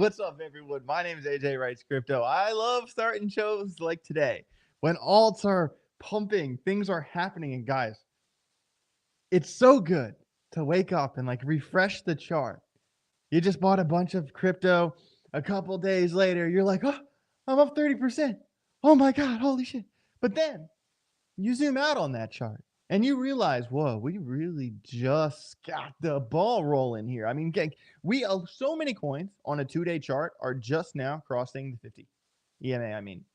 What's up, everyone? My name is Ajwritescrypto. I love starting shows like today when alts are pumping, things are happening, and guys, it's so good to wake up and like refresh the chart. You just bought a bunch of crypto. A couple days later, you're like, oh, I'm up 30%. Oh my God, holy shit. But then you zoom out on that chart and you realize, whoa, we really just got the ball rolling here. I mean, so many coins on a 2-day chart are just now crossing the 50 EMA. I mean,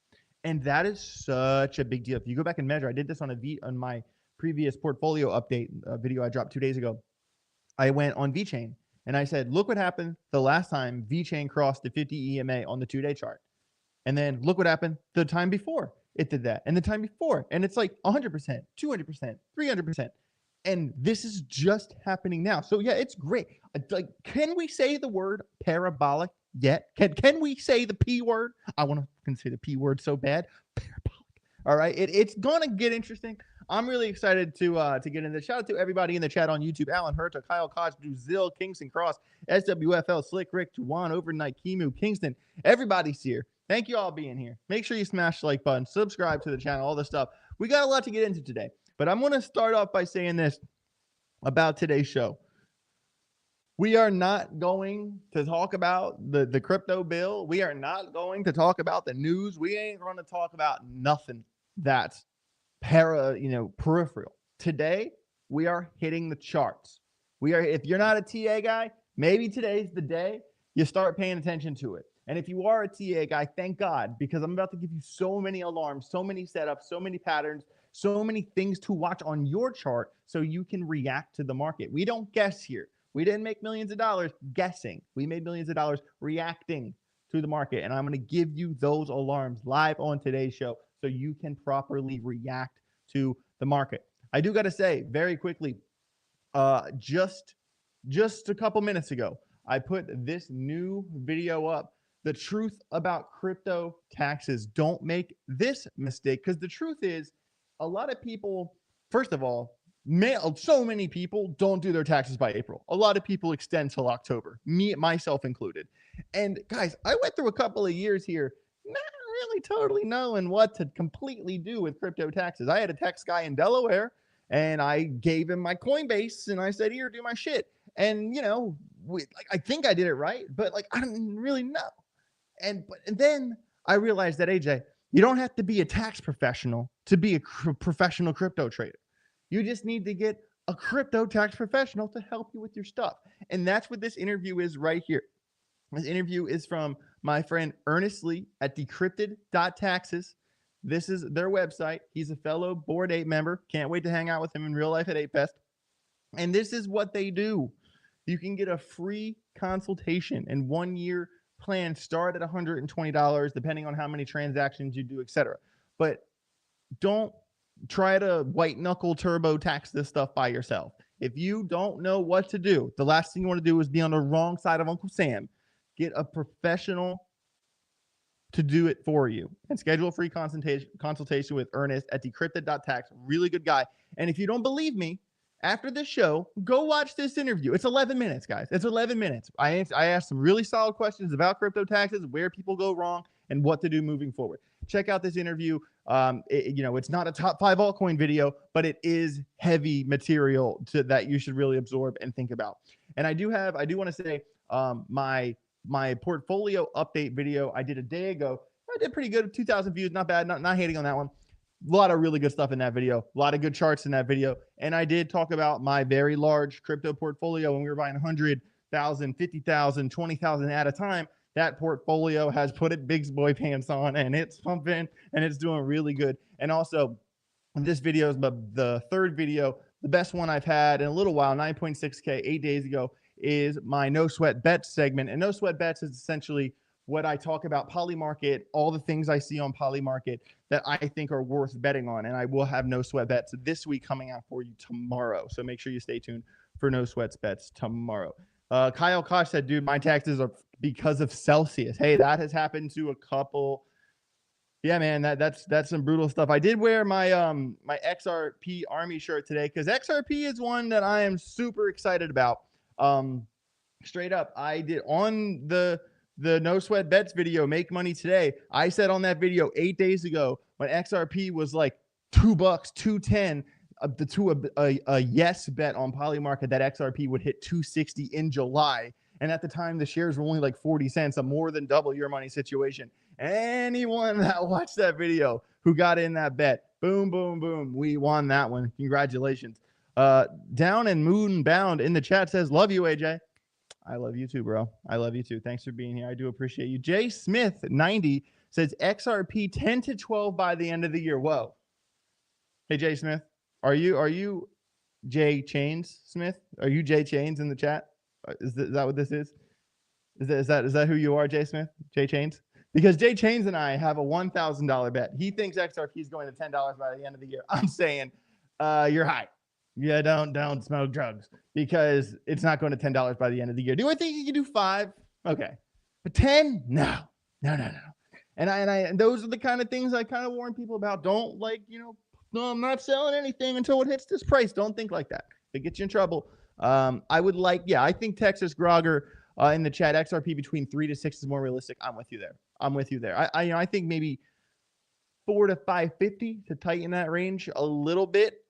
and that is such a big deal. If you go back and measure, I did this on my previous portfolio update video I dropped 2 days ago. I went on VeChain and I said, look what happened the last time VeChain crossed the 50 EMA on the 2-day chart. And then look what happened the time before it did that, and the time before. And it's like 100%, 200%, 300%. And this is just happening now. So yeah, it's great. Like, can we say the word parabolic yet? Can we say the P word? I want to say the P word so bad. Parabolic. All right. It's going to get interesting. I'm really excited to get into this. Shout out to everybody in the chat on YouTube. Alan Herta, Kyle Koch, Druzil, Kingston Cross, SWFL, Slick Rick, Juwan, Overnight, Kimu, Kingston. Everybody's here. Thank you all being here. Make sure you smash the like button, subscribe to the channel, all this stuff. We got a lot to get into today, but I'm going to start off by saying this about today's show. We are not going to talk about the crypto bill. We are not going to talk about the news. We ain't going to talk about nothing that's peripheral. Today, we are hitting the charts. If you're not a TA guy, maybe today's the day you start paying attention to it. And if you are a TA guy, thank God, because I'm about to give you so many alarms, so many setups, so many patterns, so many things to watch on your chart so you can react to the market. We don't guess here. We didn't make millions of dollars guessing. We made millions of dollars reacting to the market. And I'm going to give you those alarms live on today's show so you can properly react to the market. I do got to say very quickly, just a couple minutes ago, I put this new video up. The truth about crypto taxes. Don't make this mistake, because the truth is a lot of people, first of all, so many people don't do their taxes by April. A lot of people extend till October, myself included. And guys, I went through a couple of years here not really totally knowing what to completely do with crypto taxes. I had a tax guy in Delaware and I gave him my Coinbase and I said, here, do my shit. And I think I did it right, but I didn't really know. And then I realized that, AJ, you don't have to be a tax professional to be a professional crypto trader. You just need to get a crypto tax professional to help you with your stuff. And that's what this interview is right here. This interview is from my friend Ernest at Decrypted Taxes. This is their website. He's a fellow Bored Ape member. Can't wait to hang out with him in real life at Ape Fest. And this is what they do. You can get a free consultation and 1-year plan start at $120, depending on how many transactions you do, etc. But don't try to white knuckle turbo tax this stuff by yourself. If you don't know what to do, the last thing you want to do is be on the wrong side of Uncle Sam. Get a professional to do it for you and schedule a free consultation with Ernest at Decrypted Tax. Really good guy. And if you don't believe me, after this show, go watch this interview. It's 11 minutes, guys. It's 11 minutes. I asked some really solid questions about crypto taxes, where people go wrong, and what to do moving forward. Check out this interview. It's not a top 5 altcoin video, but it is heavy material that you should really absorb and think about. And I do want to say my portfolio update video I did a day ago. I did pretty good. 2,000 views, not bad. Not hating on that one. A lot of really good stuff in that video. A lot of good charts in that video. And I did talk about my very large crypto portfolio when we were buying 100,000, 50,000, 20,000 at a time. That portfolio has put it big boy pants on and it's pumping and it's doing really good. And also, this video is the third video, the best one I've had in a little while, 9.6K, 8 days ago, is my No Sweat Bets segment. And No Sweat Bets is essentially what I talk about Polymarket, all the things I see on Polymarket that I think are worth betting on. And I will have No Sweat Bets this week coming out for you tomorrow. So make sure you stay tuned for No Sweat Bets tomorrow. Kyle Koch said, dude, my taxes are because of Celsius. Hey, that has happened to a couple. Yeah, man, that's some brutal stuff. I did wear my my XRP Army shirt today because XRP is one that I am super excited about. Straight up, I did on the the No Sweat Bets video, Make Money Today. I said on that video 8 days ago when XRP was like $2, 210, a yes bet on Polymarket that XRP would hit 260 in July. And at the time, the shares were only like 40 cents, a more than double your money situation. Anyone that watched that video who got in that bet, boom, boom, boom, we won that one. Congratulations. Down and Moon Bound in the chat says, love you, AJ. I love you too, bro. I love you too. Thanks for being here. I do appreciate you. Jay Smith 90 says XRP 10 to 12 by the end of the year. Whoa. Hey, Jay Smith, are you Jay Chains Smith? Are you Jay Chains in the chat? Is that what this is? Is that who you are, Jay Smith? Jay Chains? Because Jay Chains and I have a $1,000 bet. He thinks XRP is going to $10 by the end of the year. I'm saying you're high. Yeah, don't smoke drugs because it's not going to $10 by the end of the year. Do I think you can do 5? Okay, but 10? No. And those are the kind of things I kind of warn people about. Don't no, I'm not selling anything until it hits this price. Don't think like that. It gets you in trouble. I think Texas Grogger in the chat, XRP between 3 to 6 is more realistic. I'm with you there. I think maybe 4 to 550 to tighten that range a little bit.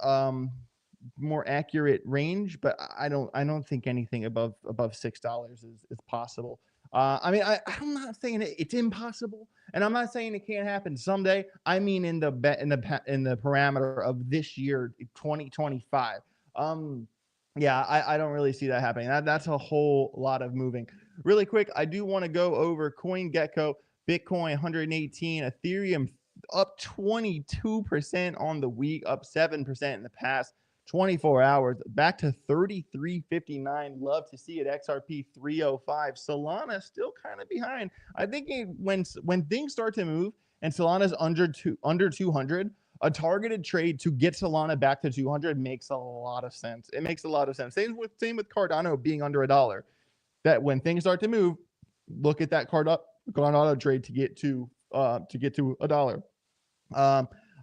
More accurate range, but I don't think anything above $6 is possible. I'm not saying it's impossible, and I'm not saying it can't happen someday. I mean, in the parameter of this year, 2025. I don't really see that happening. That's a whole lot of moving. Really quick, I do want to go over CoinGecko, Bitcoin 118, Ethereum up 22% on the week, up 7% in the past 24 hours, back to 33.59. Love to see it. XRP 305. Solana still kind of behind. I think when things start to move and Solana's under 200, a targeted trade to get Solana back to 200 makes a lot of sense. It makes a lot of sense. Same with Cardano being under $1. That when things start to move, look at that Cardano trade to get to $1.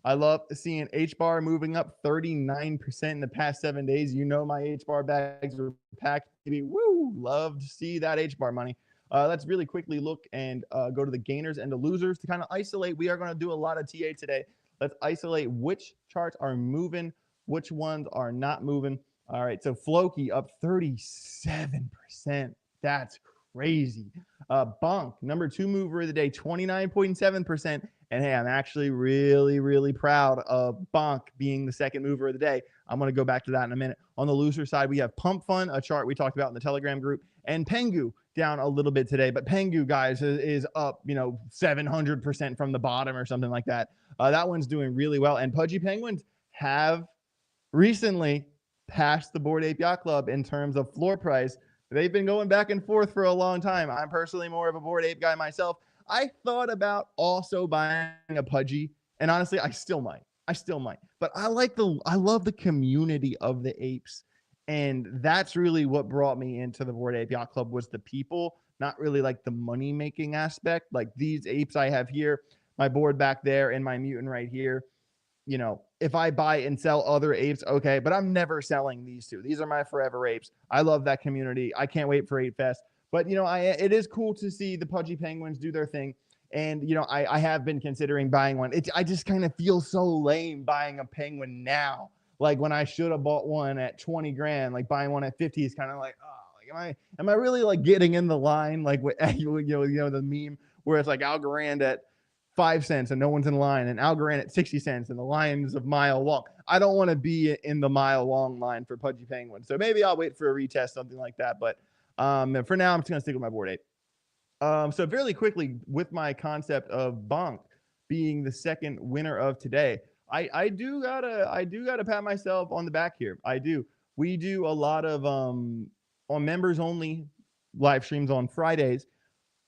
I love seeing HBAR moving up 39% in the past 7 days. You know my HBAR bags are packed. Woo! Love to see that HBAR money. Let's really quickly look and go to the gainers and the losers to kind of isolate. We are going to do a lot of TA today. Let's isolate which charts are moving, which ones are not moving. All right, so Floki up 37%. That's crazy. Bonk, number 2 mover of the day, 29.7%. And hey, I'm actually really, really proud of Bonk being the second mover of the day. I'm going to go back to that in a minute. On the loser side, we have Pump Fun, a chart we talked about in the Telegram group, and Pengu down a little bit today. But Pengu, guys, is up, 700% from the bottom or something like that. That one's doing really well. And Pudgy Penguins have recently passed the Bored Ape Yacht Club in terms of floor price. They've been going back and forth for a long time. I'm personally more of a Bored Ape guy myself. I thought about also buying a Pudgy, and honestly, I still might. But I love the community of the apes, and that's really what brought me into the Bored Ape Yacht Club was the people, not really like the money making aspect. Like these apes I have here, my board back there, and my mutant right here. If I buy and sell other apes, okay, but I'm never selling these two. These are my forever apes. I love that community. I can't wait for Ape Fest. But, it is cool to see the Pudgy Penguins do their thing. And, I have been considering buying one. I just kind of feel so lame buying a penguin now. Like when I should have bought one at 20 grand, like buying one at 50 is kind of like, oh, like, am I really like getting in the line? Like, what, the meme where it's like Algorand at 5 cents and no one's in line, and Algorand at 60 cents and the line's a mile long. I don't want to be in the mile long line for Pudgy Penguin. So maybe I'll wait for a retest, something like that. But for now, I'm just going to stick with my Bored Ape. So fairly quickly, with my concept of Bonk being the second winner of today, I do gotta pat myself on the back here. I do. We do a lot of on members only live streams on Fridays.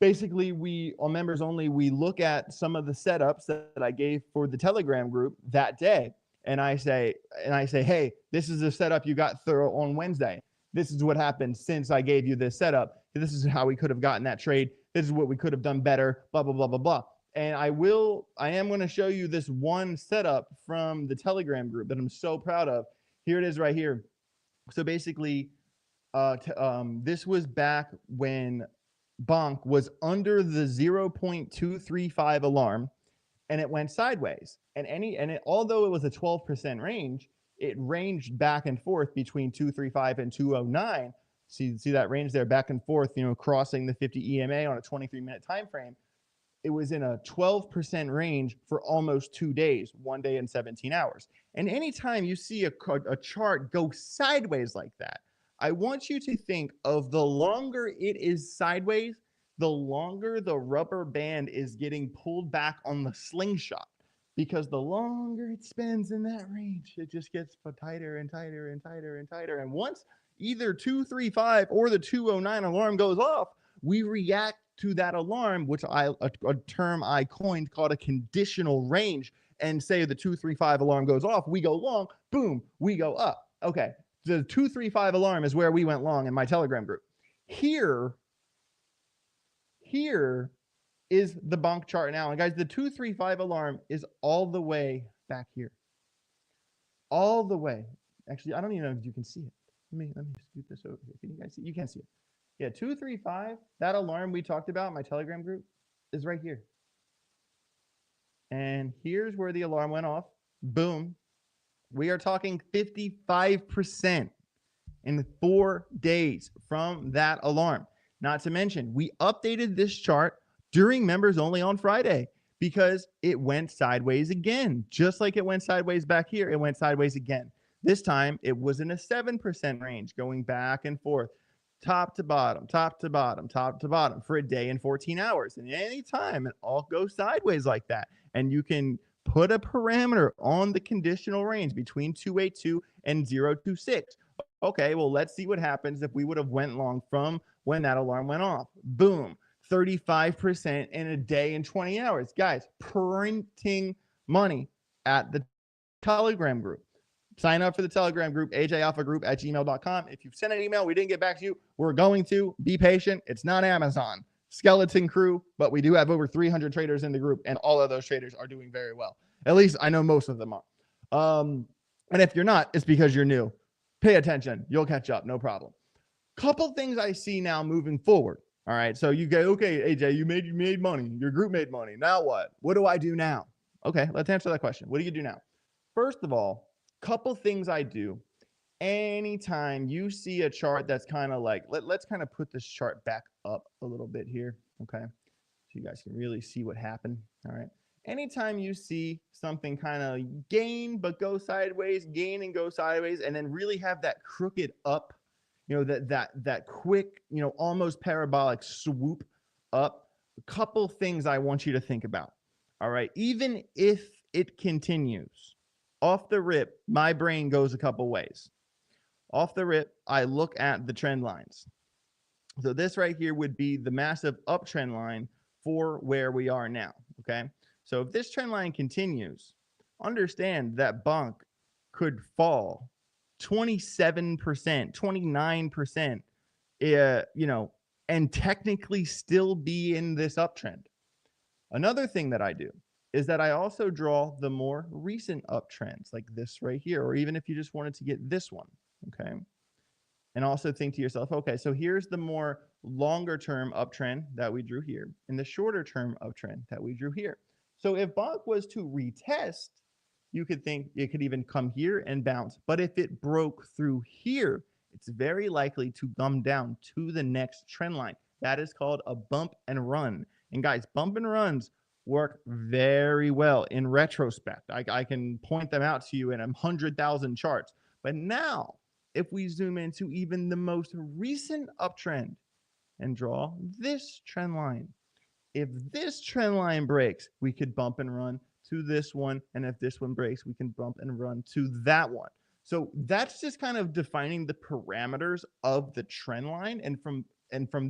Basically, on members only, we look at some of the setups that I gave for the Telegram group that day, and I say, hey, this is the setup you got through on Wednesday. This is what happened since I gave you this setup. This is how we could have gotten that trade. This is what we could have done better, blah, blah, blah, blah, blah. And I am going to show you this one setup from the Telegram group that I'm so proud of. Here it is right here. So basically, this was back when Bonk was under the 0.235 alarm, and it went sideways. Although it was a 12% range, it ranged back and forth between 235 and 209. See that range there, back and forth, crossing the 50 EMA on a 23-minute time frame. It was in a 12% range for almost 2 days, 1 day and 17 hours. And anytime you see a chart go sideways like that, I want you to think of the longer it is sideways, the longer the rubber band is getting pulled back on the slingshot. Because the longer it spends in that range, it just gets tighter and tighter and tighter and tighter. And once either 235 or the 209 alarm goes off, we react to that alarm, which a term I coined called a conditional range, and say the 235 alarm goes off, we go long, boom, we go up. Okay, the 235 alarm is where we went long in my Telegram group. Here is the Bonk chart now. And guys, the 235 alarm is all the way back here. All the way. Actually, I don't even know if you can see it. Let me scoot this over here. Can you guys see? You can't see it. Yeah, 235, that alarm we talked about in my Telegram group is right here. And here's where the alarm went off. Boom. We are talking 55% in 4 days from that alarm. Not to mention, we updated this chart during members only on Friday because it went sideways again. Just like it went sideways back here, it went sideways again. This time, it was in a 7% range, going back and forth, top to bottom, top to bottom, top to bottom for a day and 14 hours. And anytime it all goes sideways like that, and you can put a parameter on the conditional range between 282 and 026. Okay, well, let's see what happens if we would have went long from when that alarm went off. Boom, 35% in a day and 20 hours. Guys, printing money at the Telegram group. Sign up for the Telegram group, ajalphagroup@gmail.com. If you've sent an email, we didn't get back to you, we're going to. Be patient. It's not Amazon. Skeleton crew, but we do have over 300 traders in the group, and all of those traders are doing very well. At least I know most of them are. And if you're not, it's because you're new. Pay attention. You'll catch up. No problem. Couple things I see now moving forward. All right. So you go, okay, AJ, you made money. Your group made money. Now what? What do I do now? Okay, let's answer that question. What do you do now? First of all, couple things I do. Anytime you see a chart that's kind of like, let's kind of put this chart back up a little bit here. Okay. So you guys can really see what happened. All right. Anytime you see something kind of gain, but go sideways, gain and go sideways, and then really have that crooked up, that quick, almost parabolic swoop up, a couple things I want you to think about. All right. Even if it continues, off the rip, my brain goes a couple ways. Off the rip, I look at the trend lines. So this right here would be the massive uptrend line for where we are now. Okay. So if this trend line continues, understand that Bonk could fall 27%, 29%, and technically still be in this uptrend. Another thing that I do is that I also draw the more recent uptrends like this right here, or even if you just wanted to get this one, okay? And also think to yourself, okay, so here's the more longer term uptrend that we drew here and the shorter term uptrend that we drew here. So if Bonk was to retest, you could think it could even come here and bounce. But if it broke through here, it's very likely to come down to the next trend line. That is called a bump and run. And guys, bump and runs work very well in retrospect. I can point them out to you in 100,000 charts. But now, if we zoom into even the most recent uptrend and draw this trend line, if this trend line breaks, we could bump and run to this one. And if this one breaks, we can bump and run to that one. So that's just kind of defining the parameters of the trend line. And from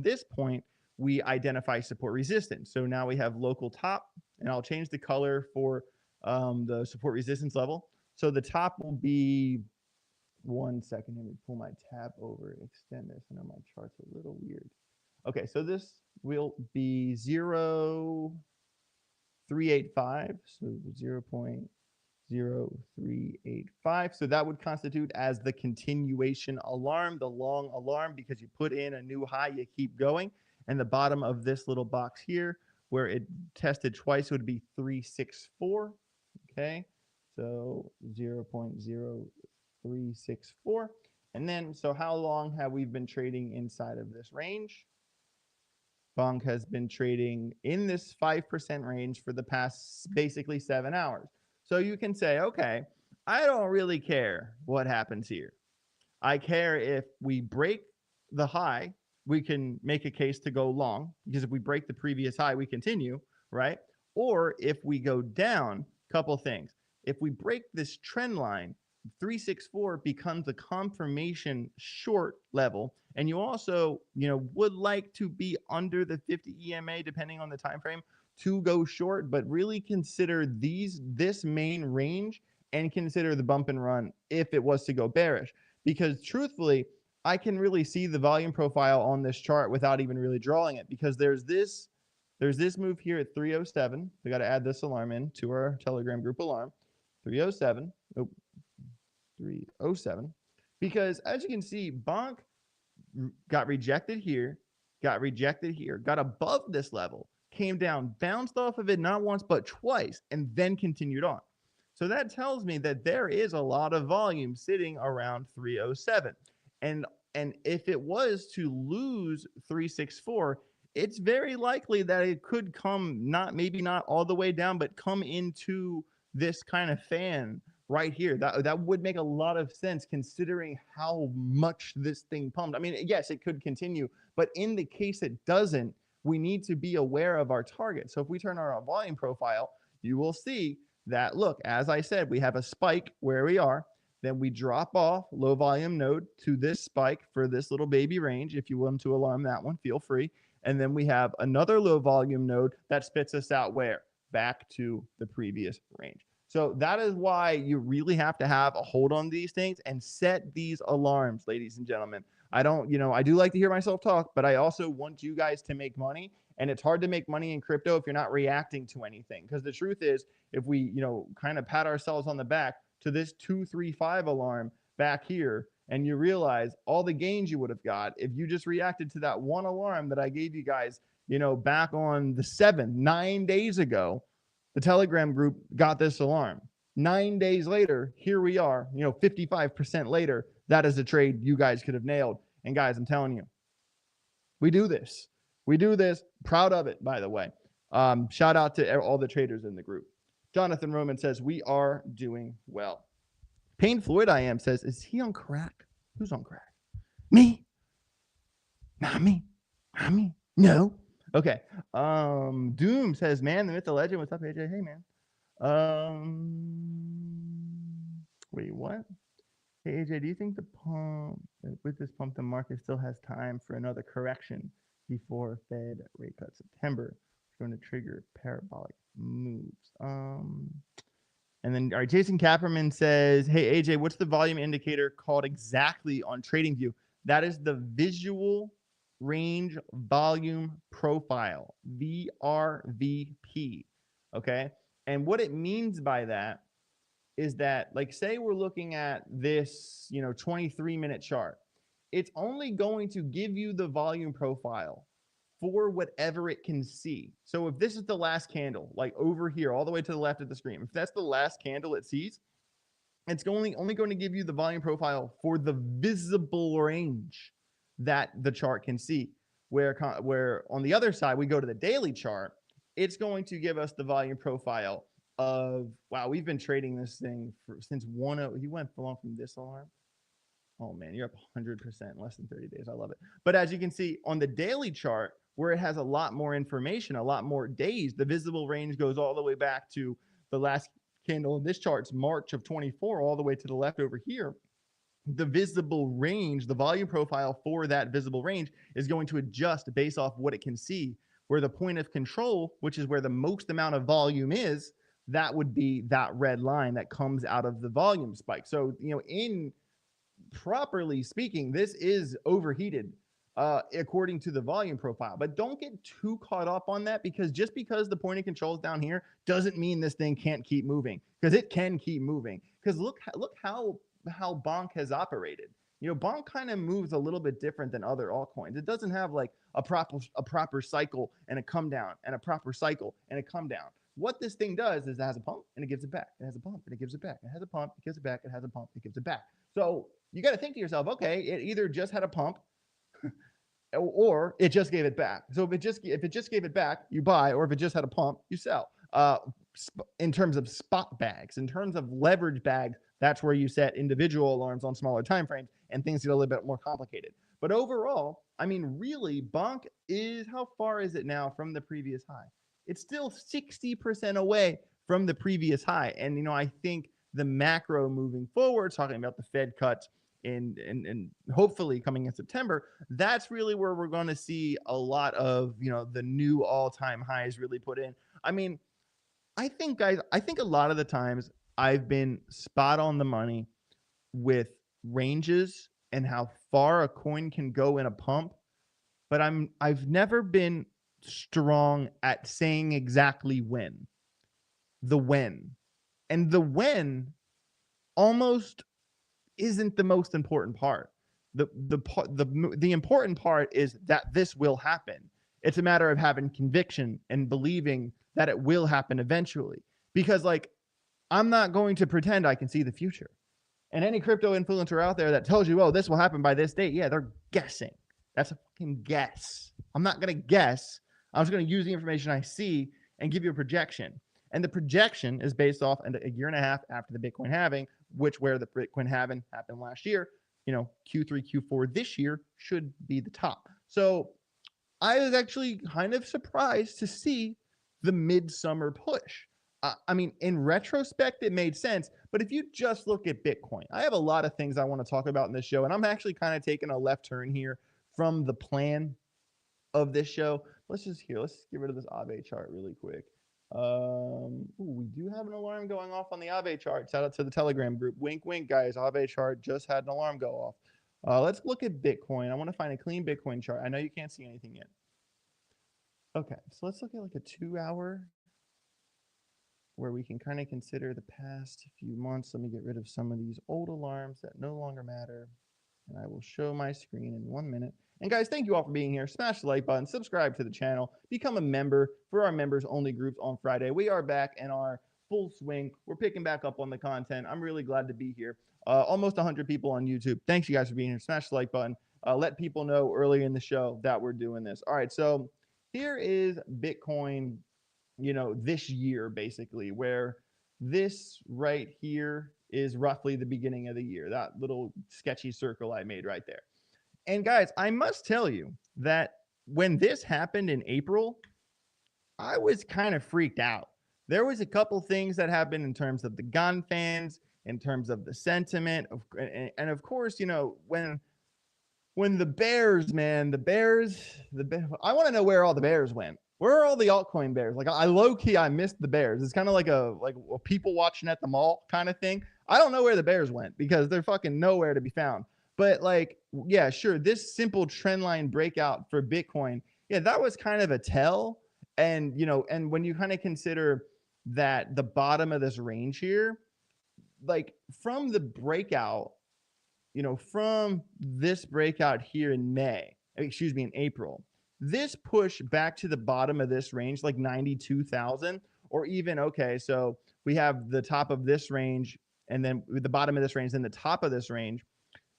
this point, we identify support resistance. So now we have local top, and I'll change the color for the support resistance level. So the top will be, 1 second, let me pull my tab over and extend this. I know my chart's a little weird. Okay, so this will be 0.385, so 0.0385. So that would constitute as the continuation alarm, the long alarm, because you put in a new high, you keep going. And the bottom of this little box here, where it tested twice, would be 364. Okay, so 0.0364. And then, so how long have we been trading inside of this range? Bonk has been trading in this 5% range for the past basically 7 hours. So you can say, okay, I don't really care what happens here. I care if we break the high, we can make a case to go long, because if we break the previous high, we continue, right? Or if we go down, couple things. If we break this trend line, 364 becomes a confirmation short level, and you also, would like to be under the 50 EMA depending on the time frame to go short, but really consider this main range and consider the bump and run if it was to go bearish. Because truthfully, I can really see the volume profile on this chart without even really drawing it, because there's this move here at 307. We got to add this alarm in to our Telegram group alarm. 307. Oh, 307. Because as you can see, Bonk got rejected here, got above this level, came down, bounced off of it not once but twice, and then continued on. So that tells me that there is a lot of volume sitting around 307. And if it was to lose 364, it's very likely that it could come, maybe not all the way down, but come into this kind of fan right here. That would make a lot of sense considering how much this thing pumped. I mean, yes, it could continue, but in the case it doesn't, we need to be aware of our target. So if we turn on our volume profile, you will see that, look, as I said, we have a spike where we are, then we drop off low volume node to this spike for this little baby range. If you want to alarm that one, feel free. And then we have another low volume node that spits us out where? Back to the previous range. So that is why you really have to have a hold on these things and set these alarms, ladies and gentlemen. I do like to hear myself talk, but I also want you guys to make money. And it's hard to make money in crypto if you're not reacting to anything. Because the truth is, if we, kind of pat ourselves on the back to this 235 alarm back here, and you realize all the gains you would have got if you just reacted to that one alarm that I gave you guys, back on the 7th, 9 days ago, the Telegram group got this alarm. 9 days later, here we are, 55% later, that is a trade you guys could have nailed. And guys, I'm telling you, we do this. We do this. Proud of it, by the way. Shout out to all the traders in the group. Jonathan Roman says, we are doing well. Payne Floyd I am says, is he on crack? Who's on crack? Me? Not me. Not me. No. Okay. Doom says, man, the myth, the legend. What's up, AJ? Hey, man. Wait, what? Hey, AJ, do you think with this pump, the market still has time for another correction before Fed rate cut September? It's going to trigger parabolic moves. And then, all right, Jason Kapperman says, hey, AJ, what's the volume indicator called exactly on TradingView? That is the visual range volume profile, VRVP. Okay. And what it means by that is that, like, say we're looking at this, 23-minute chart. It's only going to give you the volume profile for whatever it can see. So if this is the last candle, like over here, all the way to the left of the screen, if that's the last candle it sees, it's only going to give you the volume profile for the visible range that the chart can see. Where on the other side, we go to the daily chart, it's going to give us the volume profile of, wow, we've been trading this thing since he went along from this alarm. Oh man, you're up 100% in less than 30 days. I love it. But as you can see on the daily chart, where it has a lot more information, a lot more days, the visible range goes all the way back to the last candle in this chart's March of 24, all the way to the left over here. The visible range, the volume profile for that visible range is going to adjust based off what it can see, where the point of control, which is where the most amount of volume is, that would be that red line that comes out of the volume spike. So, in properly speaking, this is overheated according to the volume profile, but don't get too caught up on that, because just because the point of control is down here doesn't mean this thing can't keep moving, because it can keep moving. Because look how Bonk has operated. Bonk kind of moves a little bit different than other altcoins. It doesn't have like a proper cycle and a come down and a proper cycle and a come down. What this thing does is it has a pump and it gives it back. It has a pump and it gives it back. It has a pump, it gives it back. It has a pump, it gives it back. So you got to think to yourself, okay, it either just had a pump or it just gave it back. So if it just gave it back, you buy, or if it just had a pump, you sell. In terms of spot bags, in terms of leverage bags, that's where you set individual alarms on smaller time frames and things get a little bit more complicated. But overall, I mean, really, Bonk is, how far is it now from the previous high? It's still 60% away from the previous high. And, I think the macro moving forward, talking about the Fed cuts and hopefully coming in September, that's really where we're going to see a lot of, the new all-time highs really put in. I mean, I think, guys, a lot of the times I've been spot on the money with ranges and how far a coin can go in a pump, but I've never been strong at saying exactly when. The when. And the when almost isn't the most important part. The important part is that this will happen. It's a matter of having conviction and believing that it will happen eventually. Because I'm not going to pretend I can see the future. And any crypto influencer out there that tells you, oh, this will happen by this date, yeah, they're guessing. That's a fucking guess. I'm not going to guess. I'm just going to use the information I see and give you a projection. And the projection is based off a year and a half after the Bitcoin halving, where the Bitcoin halving happened last year. Q3, Q4 this year should be the top. So I was actually kind of surprised to see the midsummer push. I mean, in retrospect, it made sense. But if you just look at Bitcoin, I have a lot of things I want to talk about in this show. And I'm actually kind of taking a left turn here from the plan of this show. Let's get rid of this Aave chart really quick. We do have an alarm going off on the Aave chart. Shout out to the Telegram group. Wink, wink, guys. Aave chart just had an alarm go off. Let's look at Bitcoin. I want to find a clean Bitcoin chart. I know you can't see anything yet. Okay, so let's look at like a 2-hour where we can kind of consider the past few months. Let me get rid of some of these old alarms that no longer matter. And I will show my screen in 1 minute. And guys, thank you all for being here. Smash the like button, subscribe to the channel, become a member for our members only groups on Friday. We are back in our full swing. We're picking back up on the content. I'm really glad to be here. Almost 100 people on YouTube. Thanks you guys for being here. Smash the like button. Let people know early in the show that we're doing this. All right, so here is Bitcoin, this year basically, where this right here is roughly the beginning of the year, that little sketchy circle I made right there. And guys, I must tell you that when this happened in April, I was kind of freaked out. There was a couple things that happened in terms of the gun fans, in terms of the sentiment, and of course, when the Bears, man, I want to know where all the Bears went. Where are all the altcoin bears? I low-key, I missed the Bears. It's kind of like a people watching at the mall kind of thing. I don't know where the Bears went because they're fucking nowhere to be found. But yeah, sure, this simple trend line breakout for Bitcoin, yeah, that was kind of a tell. And, and when you kind of consider that the bottom of this range here, from the breakout, from this breakout here in in April, this push back to the bottom of this range, 92,000, or even, okay, so we have the top of this range and then the bottom of this range, then the top of this range.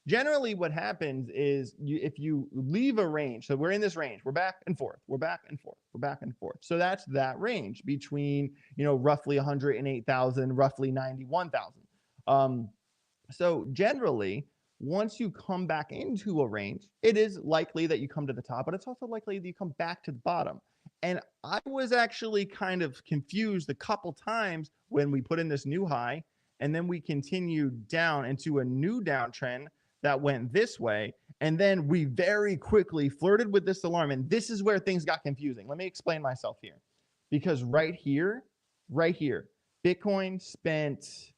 Generally what happens is if you leave a range, so we're in this range, we're back and forth, we're back and forth, we're back and forth. So that's that range between, roughly 108,000, roughly 91,000. So generally, once you come back into a range, it is likely that you come to the top, but it's also likely that you come back to the bottom. And I was actually kind of confused a couple times when we put in this new high, and then we continued down into a new downtrend that went this way. And then we very quickly flirted with this alarm. And this is where things got confusing. Let me explain myself here. Because right here, Bitcoin spent,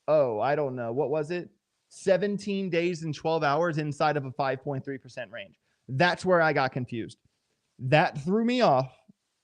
I don't know, what was it? 17 days and 12 hours inside of a 5.3% range. That's where I got confused. That threw me off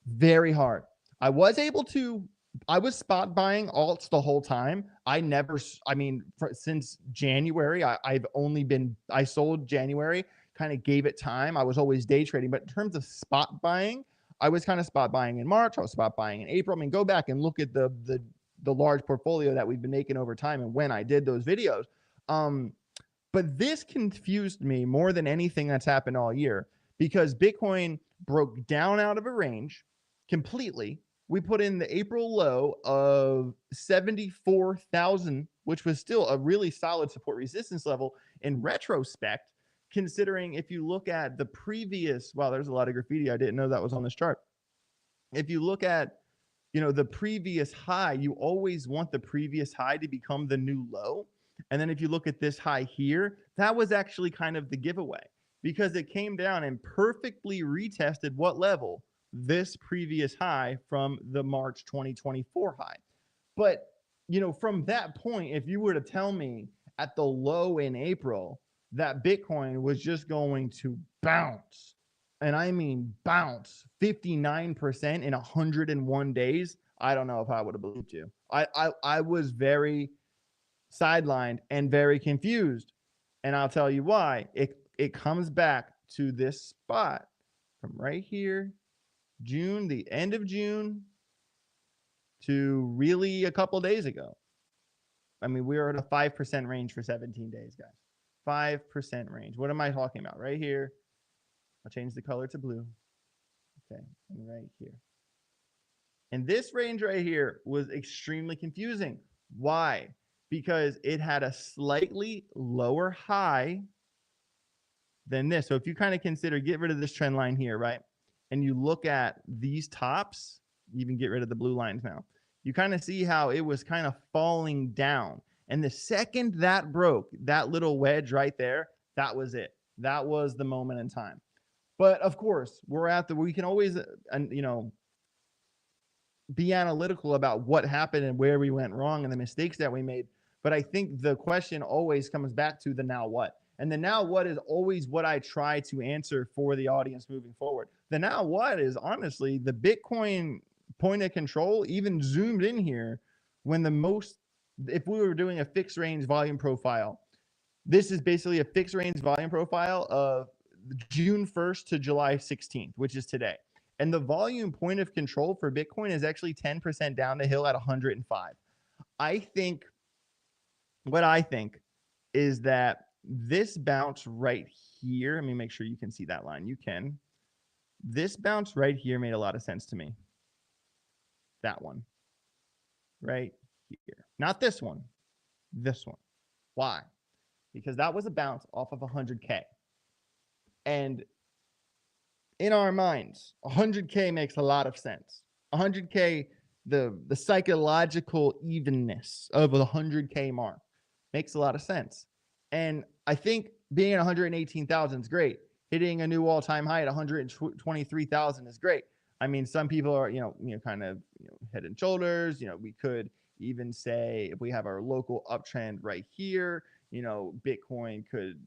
very hard. I was able to I was spot buying alts the whole time. I never, I mean, since January, I sold January, kind of gave it time. I was always day trading, but in terms of spot buying, I was kind of spot buying in March. I was spot buying in April. I mean, go back and look at the large portfolio that we've been making over time and when I did those videos. But this confused me more than anything that's happened all year, because Bitcoin broke down out of a range completely. We put in the April low of 74,000, which was still a really solid support resistance level in retrospect, considering if you look at the previous, wow, there's a lot of graffiti. I didn't know that was on this chart. If you look at, you know, the previous high, you always want the previous high to become the new low. And then if you look at this high here, that was actually kind of the giveaway, because it came down and perfectly retested what level? This previous high from the March 2024 high. But, you know, from that point, if you were to tell me at the low in April that Bitcoin was just going to bounce, and I mean bounce 59% in 101 days, I don't know if I would have believed you. I was very sidelined and very confused. And I'll tell you why. It comes back to this spot from right here, June, the end of June, to really a couple days ago. I mean, we were at a 5% range for 17 days, guys. 5% range. What am I talking about? Right here. I'll change the color to blue. Okay, and right here. And this range right here was extremely confusing. Why? Because it had a slightly lower high than this. So if you kind of consider, get rid of this trend line here, right? And you look at these tops, you even get rid of the blue lines now. You kind of see how it was kind of falling down. And the second that broke, that little wedge right there, that was it. That was the moment in time. But of course, we can always, you know, be analytical about what happened and where we went wrong and the mistakes that we made. But I think the question always comes back to the now what. And the now what is always what I try to answer for the audience moving forward. The now what is honestly the Bitcoin point of control, even zoomed in here, when if we were doing a fixed range volume profile, this is basically a fixed range volume profile of June 1st to July 16th, which is today. And the volume point of control for Bitcoin is actually 10% down the hill at 105. What I think is that this bounce right here, let me make sure you can see that line. You can. This bounce right here made a lot of sense to me. That one. Right here. Not this one. This one. Why? Because that was a bounce off of 100K. And in our minds, 100K makes a lot of sense. 100K, the psychological evenness of the 100K mark makes a lot of sense. And I think being at 118,000 is great. Hitting a new all-time high at 123,000 is great. I mean, some people are, kind of, head and shoulders. We could even say if we have our local uptrend right here, Bitcoin could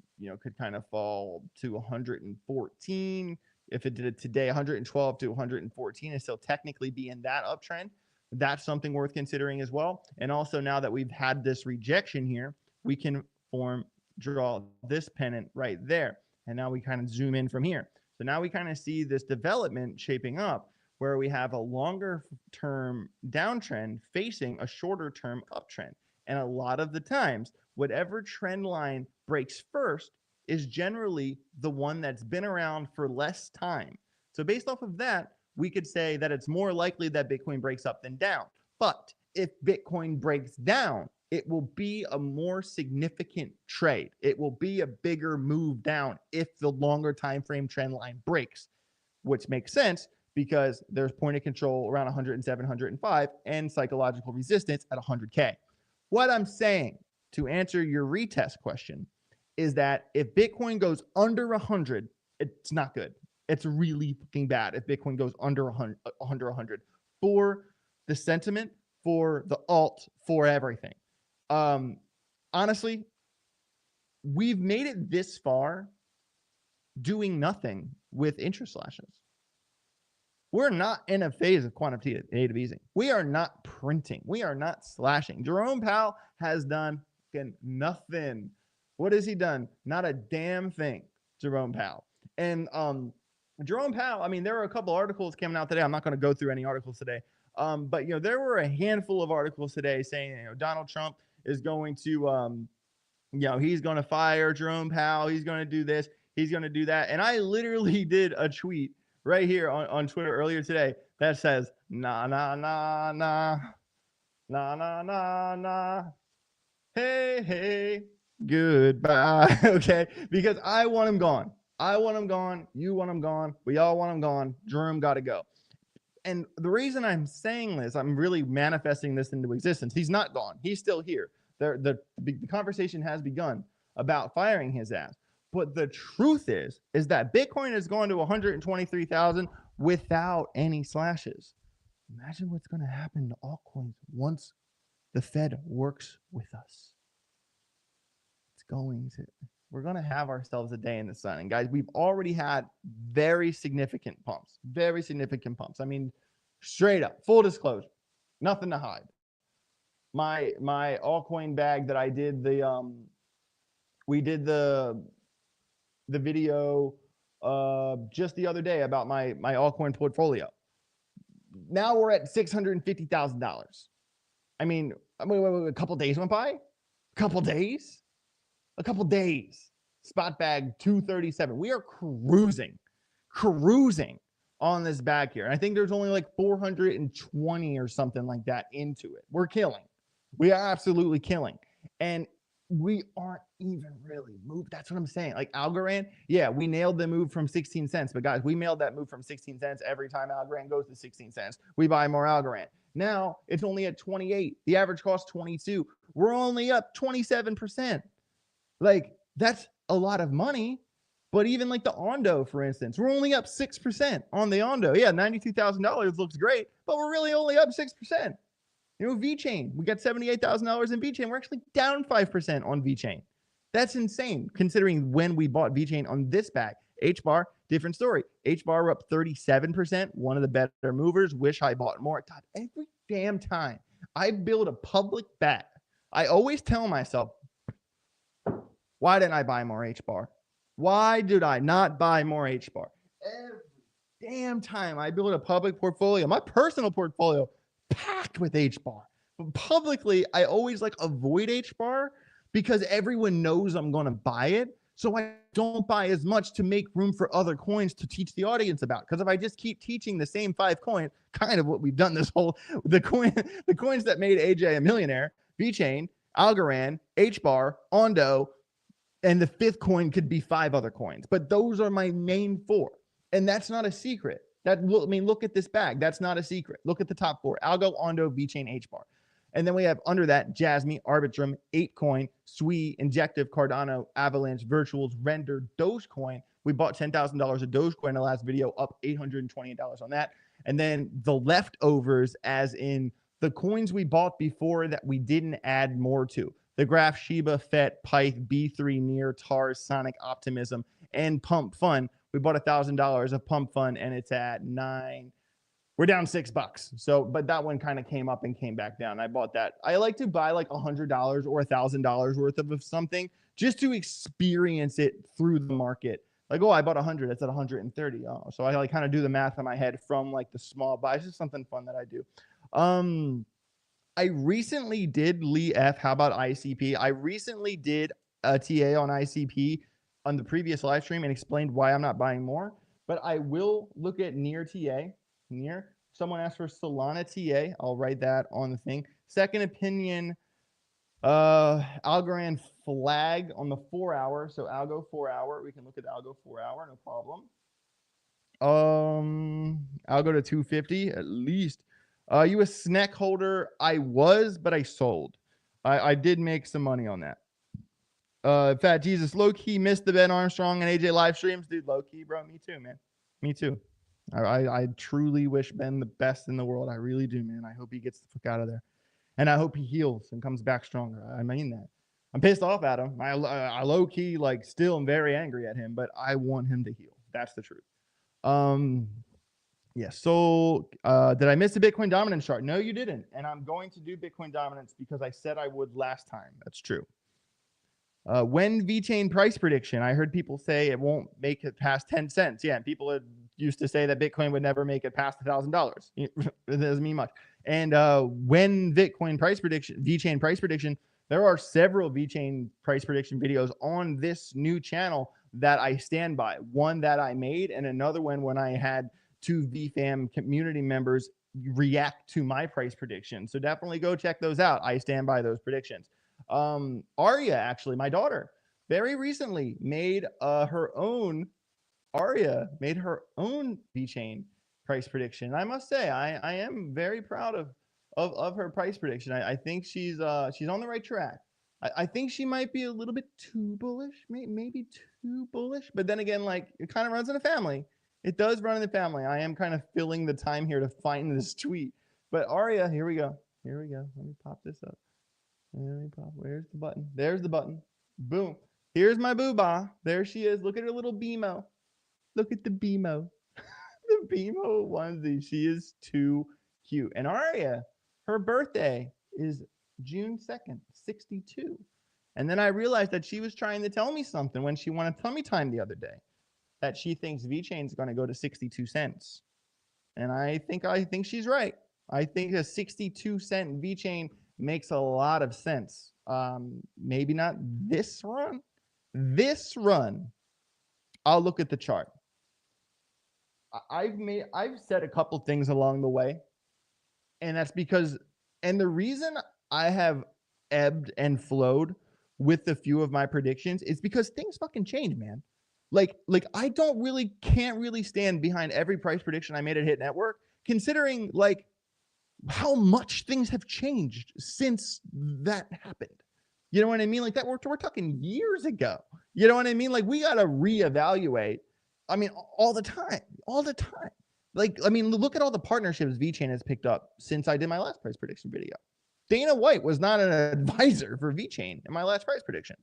kind of fall to 114. If it did it today, 112 to 114 and still technically be in that uptrend. That's something worth considering as well. And also now that we've had this rejection here, we can draw this pennant right there. And now we kind of zoom in from here. So now we kind of see this development shaping up where we have a longer term downtrend facing a shorter term uptrend. And a lot of the times, whatever trend line breaks first is generally the one that's been around for less time. So based off of that, we could say that it's more likely that Bitcoin breaks up than down. But if Bitcoin breaks down, it will be a more significant trade. It will be a bigger move down if the longer time frame trend line breaks, which makes sense because there's point of control around 107, 105 and psychological resistance at 100K. What I'm saying to answer your retest question is that if Bitcoin goes under 100, it's not good. It's really fucking bad if Bitcoin goes under 100 for the sentiment, for the alt, for everything. Honestly, we've made it this far doing nothing with interest slashes. We're not in a phase of quantitative easing. We are not printing. We are not slashing. Jerome Powell has done nothing. What has he done? Not a damn thing, Jerome Powell. And Jerome Powell, I mean, there were a couple articles coming out today. I'm not going to go through any articles today. But, you know, there were a handful of articles today saying, you know, Donald Trump is going to, you know, he's going to fire Jerome Powell. He's going to do this. He's going to do that. And I literally did a tweet right here on Twitter earlier today that says, nah, nah, nah, nah, nah, nah, nah, nah, hey, hey, goodbye. Okay, because I want him gone. I want him gone. You want him gone. We all want him gone. Jerome got to go. And the reason I'm saying this, I'm really manifesting this into existence. He's not gone. He's still here. The conversation has begun about firing his ass. But the truth is that Bitcoin has gone to 123,000 without any slashes. Imagine what's going to happen to altcoins once the Fed works with us. We're going to have ourselves a day in the sun. And guys, we've already had very significant pumps. I mean, straight up, full disclosure, nothing to hide. My altcoin bag that I did we did the video just the other day about my altcoin portfolio. Now we're at $650,000. I mean, a couple days went by. A couple days. Spot bag 237. We are cruising on this bag here. And I think there's only like 420 or something like that into it. We're killing. We are absolutely killing. And we aren't even really moved. That's what I'm saying. Like Algorand, yeah, we nailed the move from 16 cents. But guys, we nailed that move from 16 cents. Every time Algorand goes to 16 cents, we buy more Algorand. Now it's only at 28. The average cost 22. We're only up 27%. Like that's a lot of money. But even like the Ondo, for instance, we're only up 6% on the Ondo. Yeah, $92,000 looks great, but we're really only up 6%. You know, VeChain, we got $78,000 in VeChain. We're actually down 5% on VeChain. That's insane considering when we bought VeChain on this bag. HBAR, different story. HBAR, we're up 37%. One of the better movers. Wish I bought more. God, every damn time I build a public bag, I always tell myself, why didn't I buy more HBAR? Why did I not buy more HBAR? Every damn time I build a public portfolio, my personal portfolio, packed with HBAR. But publicly, I always like avoid HBAR because everyone knows I'm going to buy it. So I don't buy as much to make room for other coins to teach the audience about. Because if I just keep teaching the same 5 coins, kind of what we've done the coins that made AJ a millionaire, VeChain, Algorand, HBAR, Ondo, and the 5th coin could be 5 other coins. But those are my main 4. And that's not a secret. Look at this bag. That's not a secret. Look at the top 4. Algo, Ondo, VeChain, HBAR. And then we have under that Jasmy, Arbitrum, 8coin, Sui, Injective, Cardano, Avalanche, Virtuals, Render, Dogecoin. We bought $10,000 of Dogecoin in the last video, up $828 on that. And then the leftovers, as in the coins we bought before that we didn't add more to. The Graph, Shiba, FET, Pyth, B3, Near, TARS, Sonic, Optimism, and Pump Fun. We bought $1,000 of Pump Fun, and it's at 9. We're down $6. So, but that one kind of came up and came back down. I bought that. I like to buy like $100 or $1,000 worth of something just to experience it through the market. Like, oh, I bought 100. That's at 130. Oh, so I like kind of do the math in my head from like the small buys. It's just something fun that I do. I recently did Lee F. How about ICP? I recently did a TA on ICP on the previous live stream and explained why I'm not buying more. But I will look at Near TA. Near. Someone asked for Solana TA. I'll write that on the thing. Second opinion, Algorand flag on the 4 hour. So Algo 4 hour. We can look at Algo 4 hour, no problem. Algo to 250 at least. You a snack holder? I was, but I sold. I did make some money on that. Fat Jesus, low key missed the Ben Armstrong and AJ live streams, dude. Low key, bro. Me too, man. Me too. I truly wish Ben the best in the world. I really do, man. I hope he gets the fuck out of there, and I hope he heals and comes back stronger. I mean that. I'm pissed off at him. I low key like still am very angry at him, but I want him to heal. That's the truth. Yes. So did I miss the Bitcoin dominance chart? No, you didn't. And I'm going to do Bitcoin dominance because I said I would last time. That's true. When VeChain price prediction, I heard people say it won't make it past 10 cents. Yeah, people used to say that Bitcoin would never make it past $1,000. It doesn't mean much. And when VeChain price prediction, there are several VeChain price prediction videos on this new channel that I stand by. One that I made, and another one when I had two VFam community members react to my price prediction. So definitely go check those out. I stand by those predictions. Arya, actually, my daughter, very recently made her own VeChain price prediction. I must say, I am very proud of her price prediction. I think she's on the right track. I think she might be a little bit too bullish, maybe too bullish. But then again, like, it kind of runs in the family. It does run in the family. I am kind of filling the time here to find this tweet. But Arya, here we go. Here we go. Let me pop this up. Where's the button? There's the button. Boom. Here's my boo-bah. There she is. Look at her little BMO. Look at the BMO. The BMO onesie. She is too cute. And Arya, her birthday is June 2nd, 62. And then I realized that she was trying to tell me something when she wanted tummy time the other day, that she thinks VeChain is going to go to 62 cents. And I think she's right. I think a 62-cent VeChain makes a lot of sense. Maybe not this run. This run, I'll look at the chart. I've said a couple things along the way, and that's because, and the reason I have ebbed and flowed with a few of my predictions is because things fucking change, man. Like I can't really stand behind every price prediction I made at Hit Network, considering like how much things have changed since that happened. You know what I mean? Like that we're talking years ago. You know what I mean? Like we got to reevaluate. I mean, all the time. Like, I mean, look at all the partnerships VeChain has picked up since I did my last price prediction video. Dana White was not an advisor for VeChain in my last price prediction.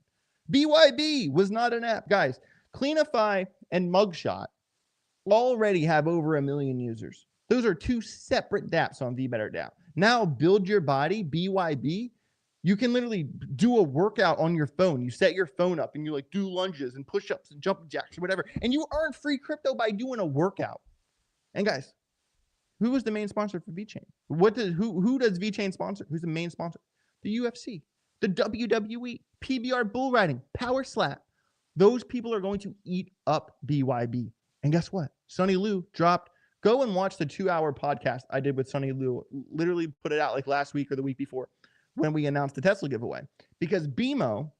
BYB was not an app. Guys, Cleanify and Mugshot already have over 1 million users. Those are two separate dApps on VBetterDApp. Now, Build Your Body, BYB, you can literally do a workout on your phone. You set your phone up and you like do lunges and push-ups and jumping jacks or whatever, and you earn free crypto by doing a workout. And guys, who is the main sponsor for VeChain? Who does VeChain sponsor? Who's the main sponsor? The UFC, the WWE, PBR bull riding, Power Slap. Those people are going to eat up BYB. And guess what? Sonny Liu dropped. Go and watch the 2-hour podcast I did with Sonny Liu. Literally put it out like last week or the week before when we announced the Tesla giveaway. Because BMO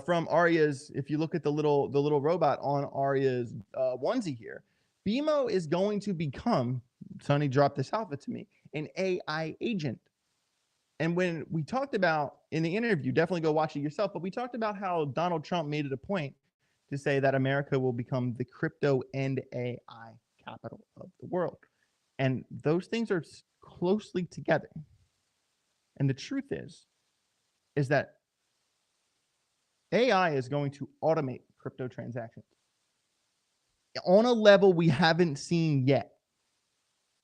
from Arya's, if you look at the little robot on Arya's onesie here, BMO is going to become, Sonny dropped this alpha to me, an AI agent. And when we talked about in the interview, definitely go watch it yourself, but we talked about how Donald Trump made it a point to say that America will become the crypto and AI capital of the world. And those things are closely together. And the truth is that AI is going to automate crypto transactions on a level we haven't seen yet.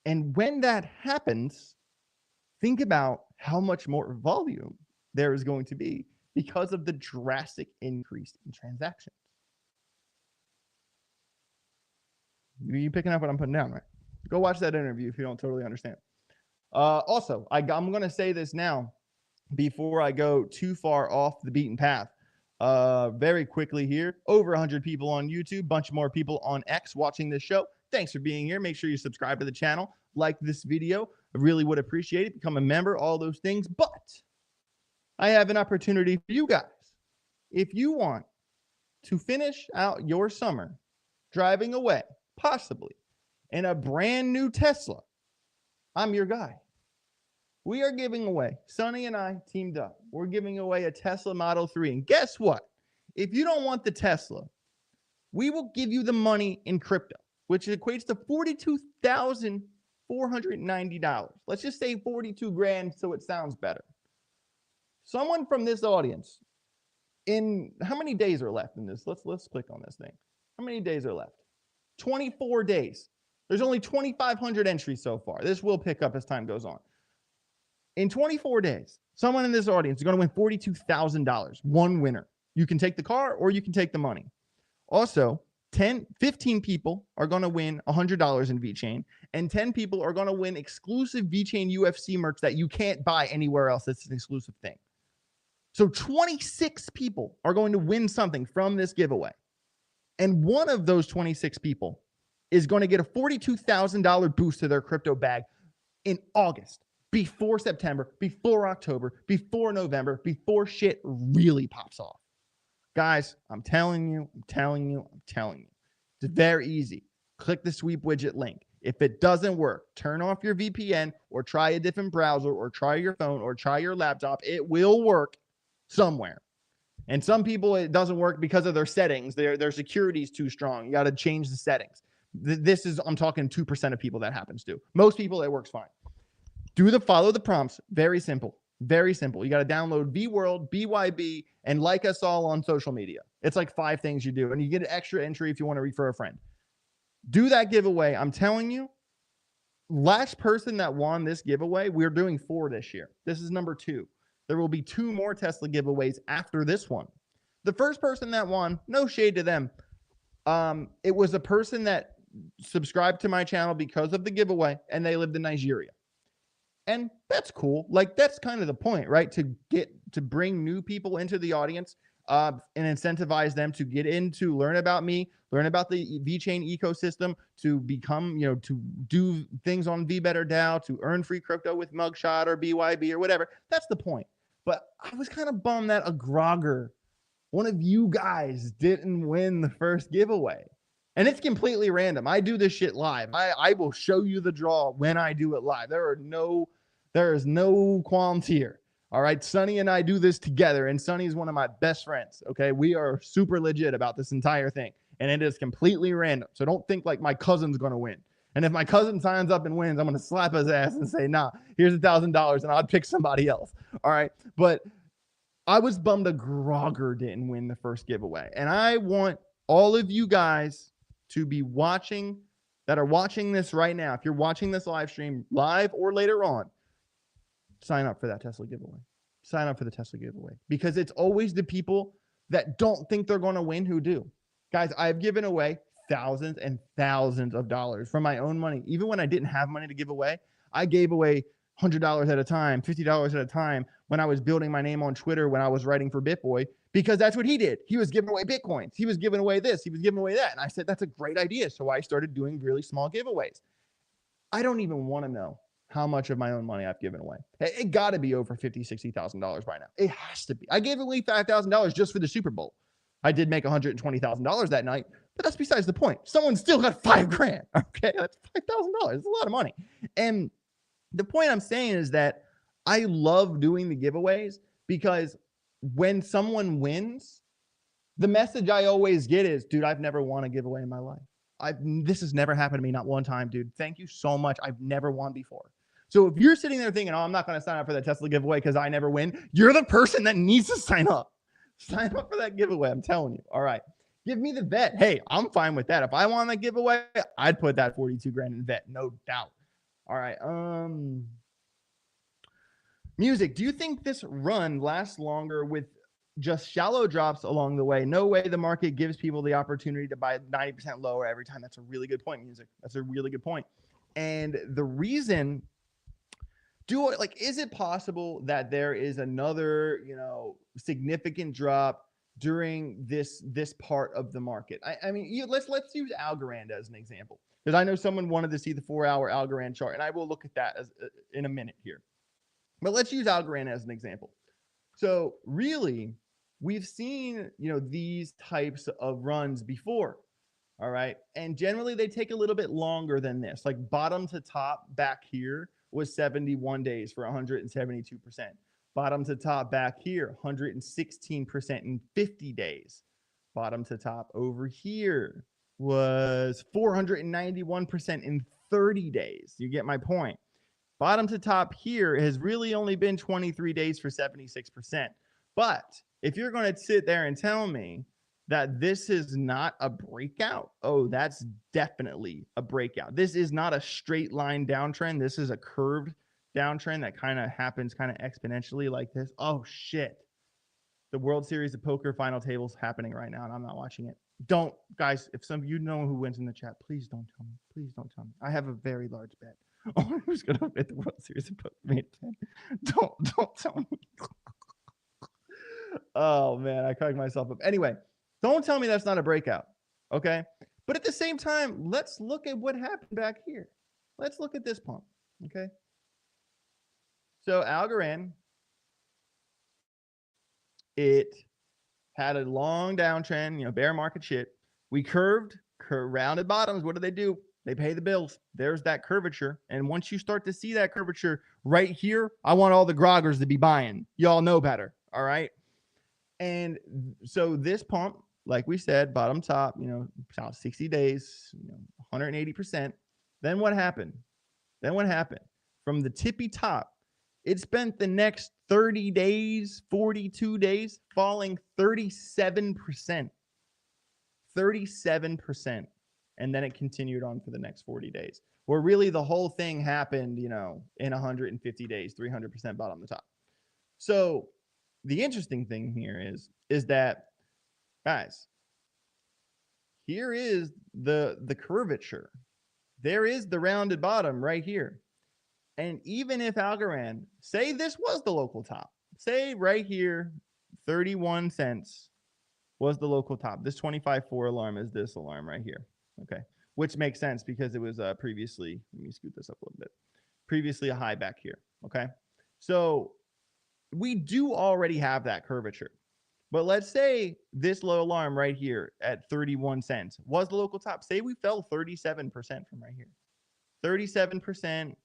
And when that happens, think about how much more volume there is going to be because of the drastic increase in transactions. You picking up what I'm putting down, right? Go watch that interview if you don't totally understand. Also, I'm going to say this now before I go too far off the beaten path. Very quickly here, over 100 people on YouTube, bunch more people on X watching this show. Thanks for being here. Make sure you subscribe to the channel, like this video. I really would appreciate it. Become a member, all those things. But I have an opportunity for you guys. If you want to finish out your summer driving away, possibly in a brand new Tesla, I'm your guy. We are giving away, Sonny and I teamed up. We're giving away a Tesla Model 3. And guess what? If you don't want the Tesla, we will give you the money in crypto, which equates to $42,490. Let's just say 42 grand so it sounds better. Someone from this audience, in how many days are left in this? Let's click on this thing. How many days are left? 24 days. There's only 2,500 entries so far. This will pick up as time goes on. In 24 days, someone in this audience is going to win $42,000. One winner. You can take the car or you can take the money. Also, 15 people are going to win $100 in VeChain, and 10 people are going to win exclusive VeChain UFC merch that you can't buy anywhere else. It's an exclusive thing. So 26 people are going to win something from this giveaway. And one of those 26 people is going to get a $42,000 boost to their crypto bag in August, before September, before October, before November, before shit really pops off. Guys, I'm telling you. It's very easy. Click the sweep widget link. If it doesn't work, turn off your VPN or try a different browser or try your phone or try your laptop. It will work somewhere. And some people, it doesn't work because of their settings. Their security is too strong. You got to change the settings. I'm talking 2% of people that happens to. Most people, it works fine. Follow the prompts. Very simple. Very simple. You got to download VWorld, BYB, and like us all on social media. It's like 5 things you do. And you get an extra entry if you want to refer a friend. Do that giveaway. I'm telling you, last person that won this giveaway, we're doing 4 this year. This is number 2. There will be 2 more Tesla giveaways after this one. The first person that won, no shade to them. It was a person that subscribed to my channel because of the giveaway, and they lived in Nigeria. And that's cool. Like, that's kind of the point, right? To bring new people into the audience and incentivize them to get into, learn about me, learn about the VeChain ecosystem, to become, to do things on VBetterDAO, to earn free crypto with Mugshot or BYB or whatever. That's the point. But I was kind of bummed that a grogger, one of you guys, didn't win the first giveaway. And it's completely random. I do this shit live. I will show you the draw when I do it live. There is no qualms here. All right. Sonny and I do this together, and Sonny is one of my best friends. Okay. We are super legit about this entire thing, and it is completely random. So don't think like my cousin's going to win. And if my cousin signs up and wins, I'm going to slap his ass and say, nah, here's $1,000 and I'll pick somebody else. All right. But I was bummed a grogger didn't win the first giveaway. And I want all of you guys to be watching, that are watching this right now. If you're watching this live stream live or later on, sign up for that Tesla giveaway. Sign up for the Tesla giveaway, because it's always the people that don't think they're going to win who do. Guys, I've given away thousands and thousands of dollars from my own money. Even when I didn't have money to give away, I gave away $100 at a time, $50 at a time when I was building my name on Twitter, when I was writing for BitBoy, because that's what he did. He was giving away Bitcoins. He was giving away this. He was giving away that. And I said, that's a great idea. So I started doing really small giveaways. I don't even want to know how much of my own money I've given away. It got to be over $50,000, $60,000 by now. It has to be. I gave away $5,000 just for the Super Bowl. I did make $120,000 that night, but that's besides the point. Someone still got $5,000. Okay, that's $5,000. It's a lot of money. And the point I'm saying is that I love doing the giveaways, because when someone wins, the message I always get is, dude, I've never won a giveaway in my life. This has never happened to me, not one time, dude. Thank you so much. I've never won before. So if you're sitting there thinking, oh, I'm not going to sign up for that Tesla giveaway because I never win, you're the person that needs to sign up. Sign up for that giveaway. I'm telling you. All right. Give me the vet. Hey, I'm fine with that. If I won that giveaway, I'd put that 42 grand in vet. No doubt. All right. Music. Do you think this run lasts longer with just shallow drops along the way? No way the market gives people the opportunity to buy 90% lower every time. That's a really good point, Music. That's a really good point. And the reason, is it possible that there is another, significant drop during this part of the market? I mean, let's use Algorand as an example, because I know someone wanted to see the 4-hour Algorand chart, and I will look at that in a minute here. But let's use Algorand as an example. So really, we've seen, these types of runs before. All right. And generally they take a little bit longer than this. Like bottom to top back here was 71 days for 172%. Bottom to top back here, 116% in 50 days. Bottom to top over here was 491% in 30 days. You get my point. Bottom to top here has really only been 23 days for 76%. But if you're going to sit there and tell me that this is not a breakout? Oh, that's definitely a breakout. This is not a straight line downtrend. This is a curved downtrend that kind of happens kind of exponentially like this. Oh, shit. The World Series of Poker final table's happening right now, and I'm not watching it. Don't, guys, if some of you know who wins in the chat, please don't tell me. Please don't tell me. I have a very large bet on who's going to win the World Series of Poker. Don't tell me. Oh, man, I cracked myself up. Anyway, don't tell me that's not a breakout, okay? But at the same time, let's look at what happened back here. Let's look at this pump, okay? So Algorand, it had a long downtrend, you know, bear market shit. We curved, rounded bottoms. What do? They pay the bills. There's that curvature. And once you start to see that curvature right here, I want all the groggers to be buying. Y'all know better, all right? And so this pump, like we said, bottom top, you know, about 60 days, you know, 180%. Then what happened? From the tippy top, it spent the next 30 days, 42 days, falling 37%. 37%. And then it continued on for the next 40 days. Where really the whole thing happened, you know, in 150 days, 300% bottom to top. So the interesting thing here is that, guys, here is the curvature. There is the rounded bottom right here. And even if Algorand, say this was the local top, say right here, 31 cents was the local top. This 25.4 alarm is this alarm right here, okay? Which makes sense because it was previously, let me scoot this up a little bit, previously a high back here, okay? So we do already have that curvature. But let's say this low alarm right here at 31 cents was the local top. Say we fell 37% from right here. 37%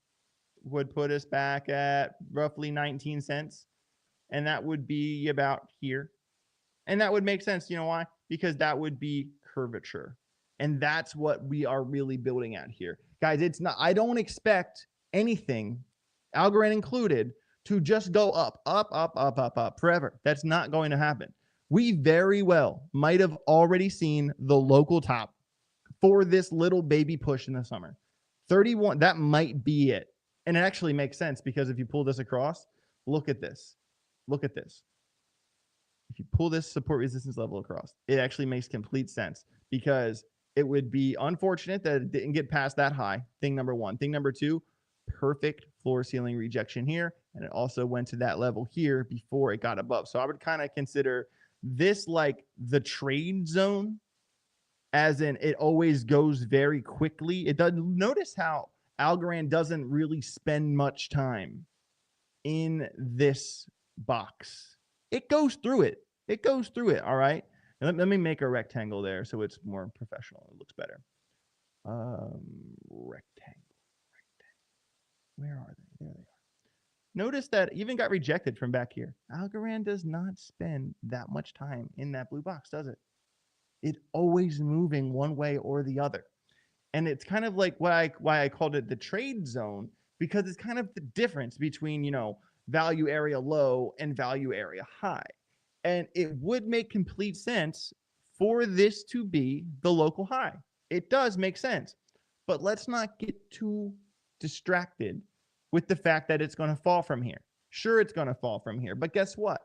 would put us back at roughly 19 cents. And that would be about here. And that would make sense. You know why? Because that would be curvature. And that's what we are really building at here. Guys, it's not, I don't expect anything, Algorand included, to just go up forever. That's not going to happen. We very well might have already seen the local top for this little baby push in the summer. 31, that might be it. And it actually makes sense because if you pull this across, look at this. Look at this. If you pull this support resistance level across, it actually makes complete sense because it would be unfortunate that it didn't get past that high. Thing number one. Thing number two, perfect floor ceiling rejection here. And it also went to that level here before it got above. So I would kind of consider this like the trade zone, as in it always goes very quickly. It doesn't, notice how Algorand doesn't really spend much time in this box. It goes through it. It goes through it. All right. And let me make a rectangle there so it's more professional. It looks better. Rectangle. Where are they? There they are. Notice that even got rejected from back here. Algorand does not spend that much time in that blue box, does it? It's always moving one way or the other. And it's kind of like why I called it the trade zone, because it's kind of the difference between, you know, value area low and value area high. And it would make complete sense for this to be the local high. It does make sense. But let's not get too distracted with the fact that it's going to fall from here. Sure, it's going to fall from here. But guess what?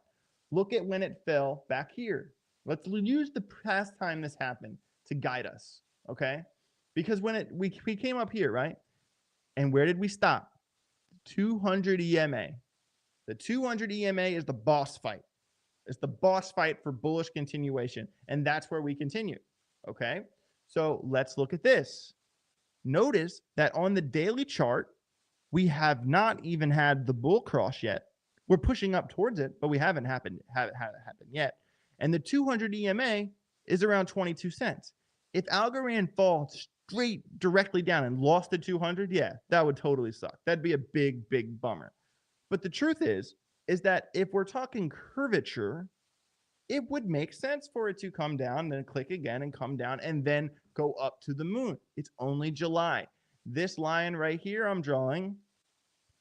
Look at when it fell back here. Let's use the past time this happened to guide us, okay? Because when we came up here, right? And where did we stop? 200 EMA. The 200 EMA is the boss fight. It's the boss fight for bullish continuation. And that's where we continue, okay? So let's look at this. Notice that on the daily chart, we have not even had the bull cross yet. We're pushing up towards it, but we haven't happened yet. And the 200 EMA is around 22 cents. If Algorand falls straight directly down and lost the 200, yeah, that would totally suck. That'd be a big, big bummer. But the truth is that if we're talking curvature, it would make sense for it to come down, then click again and come down and then go up to the moon. It's only July. This line right here I'm drawing,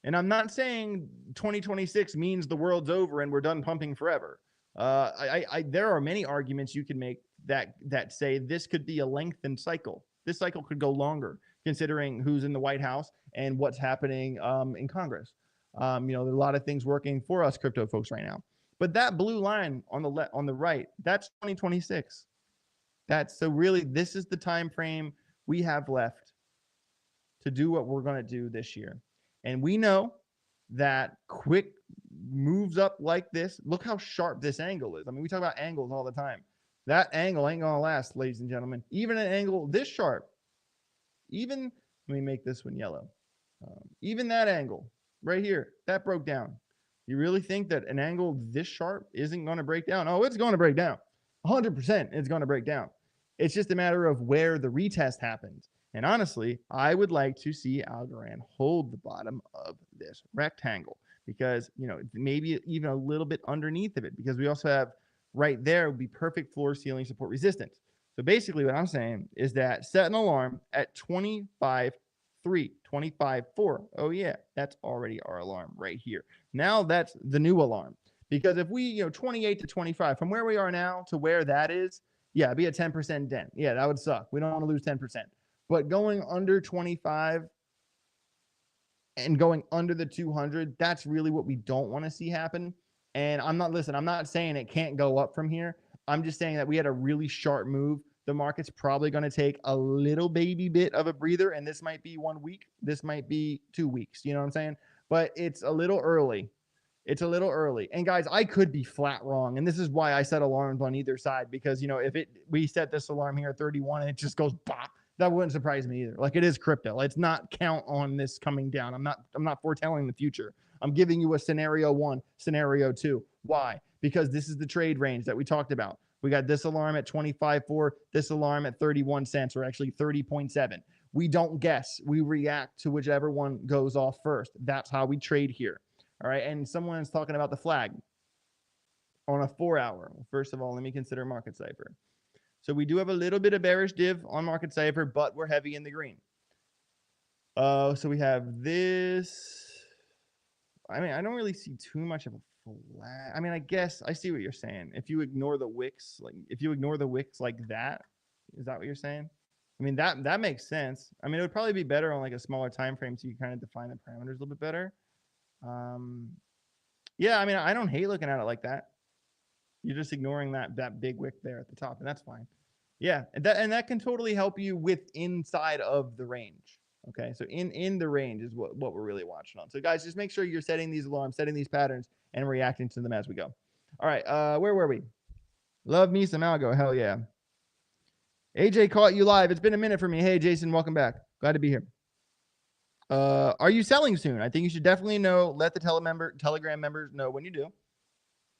and I'm not saying 2026 means the world's over and we're done pumping forever. There are many arguments you can make that say this could be a lengthened cycle. This cycle could go longer, considering who's in the White House and what's happening in Congress. There's a lot of things working for us crypto folks right now. But that blue line on the right, that's 2026. So really, this is the time frame we have left to do what we're going to do this year. And we know that quick moves up like this. Look how sharp this angle is. I mean, we talk about angles all the time. That angle ain't going to last, ladies and gentlemen. Even an angle this sharp, let me make this one yellow. Even that angle right here, that broke down. You really think that an angle this sharp isn't going to break down? Oh, it's going to break down. 100% it's going to break down. It's just a matter of where the retest happens. And honestly, I would like to see Algorand hold the bottom of this rectangle because, maybe even a little bit underneath of it, because we also have right there would be perfect floor ceiling support resistance. So basically what I'm saying is that set an alarm at 25.3, 25.4. Oh yeah, that's already our alarm right here. Now that's the new alarm, because if we, 28 to 25 from where we are now to where that is, yeah, it'd be a 10% dent. Yeah, that would suck. We don't want to lose 10%. But going under 25 and going under the 200, that's really what we don't want to see happen. And I'm not saying it can't go up from here. I'm just saying that we had a really sharp move. The market's probably going to take a little baby bit of a breather, and this might be 1 week. This might be 2 weeks. You know what I'm saying? But it's a little early. It's a little early. And guys, I could be flat wrong. And this is why I set alarms on either side, because, if we set this alarm here at 31 and it just goes bop, that wouldn't surprise me either. Like, it is crypto. Let's not count on this coming down. I'm not foretelling the future. I'm giving you a scenario 1, scenario 2. Why? Because this is the trade range that we talked about. We got this alarm at 25.4, this alarm at 31 cents, or actually 30.7. We don't guess. We react to whichever one goes off first. That's how we trade here. All right. And someone's talking about the flag on a 4-hour. First of all, let me consider market cipher. So we do have a little bit of bearish div on market cipher, but we're heavy in the green. So we have this. I mean, I don't really see too much of a flag. I mean, I guess I see what you're saying. If you ignore the wicks, like that, is that what you're saying? I mean, that makes sense. I mean, it would probably be better on like a smaller time frame, so you kind of define the parameters a little bit better. Yeah, I mean, I don't hate looking at it like that. You're just ignoring that big wick there at the top, and that's fine. Yeah, and that can totally help you with inside of the range. Okay, so in the range is what we're really watching on. So guys, just make sure you're setting these alarms, setting these patterns, and reacting to them as we go. All right, where were we? Love me some algo, hell yeah. AJ caught you live. It's been a minute for me. Hey, Jason, welcome back. Glad to be here. Are you selling soon? I think you should definitely know. Let the Telegram members know when you do.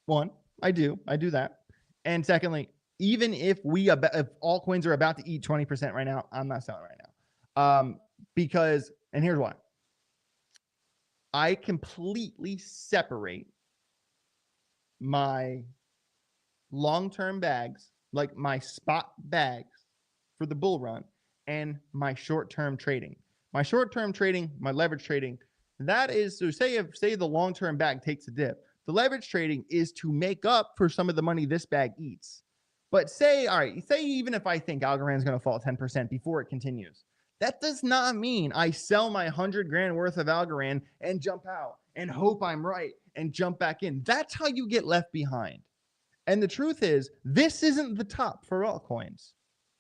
1, I do that. And secondly, even if altcoins are about to eat 20% right now, I'm not selling right now. Because, and here's why. I completely separate my long-term bags, like my spot bags for the bull run, and my short-term trading. My short-term trading, my leverage trading, that is, so say the long-term bag takes a dip. The leverage trading is to make up for some of the money this bag eats. But say even if I think Algorand is going to fall 10% before it continues, that does not mean I sell my 100 grand worth of Algorand and jump out and hope I'm right and jump back in. That's how you get left behind. And the truth is, this isn't the top for altcoins.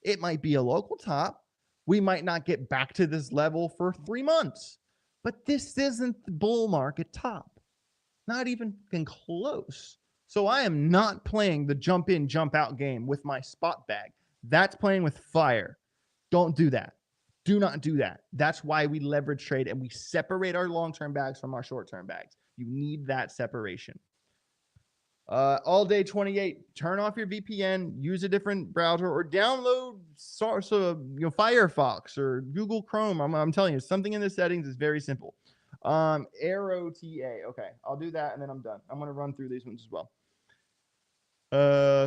It might be a local top. We might not get back to this level for 3 months, but this isn't the bull market top. Not even close. So I am not playing the jump in, jump out game with my spot bag. That's playing with fire. Don't do that. Do not do that. That's why we leverage trade and we separate our long-term bags from our short-term bags. You need that separation. All day 28, turn off your VPN, use a different browser, or download Firefox or Google Chrome. I'm telling you, something in the settings is very simple. Arrow TA. Okay, I'll do that and then I'm done. I'm going to run through these ones as well.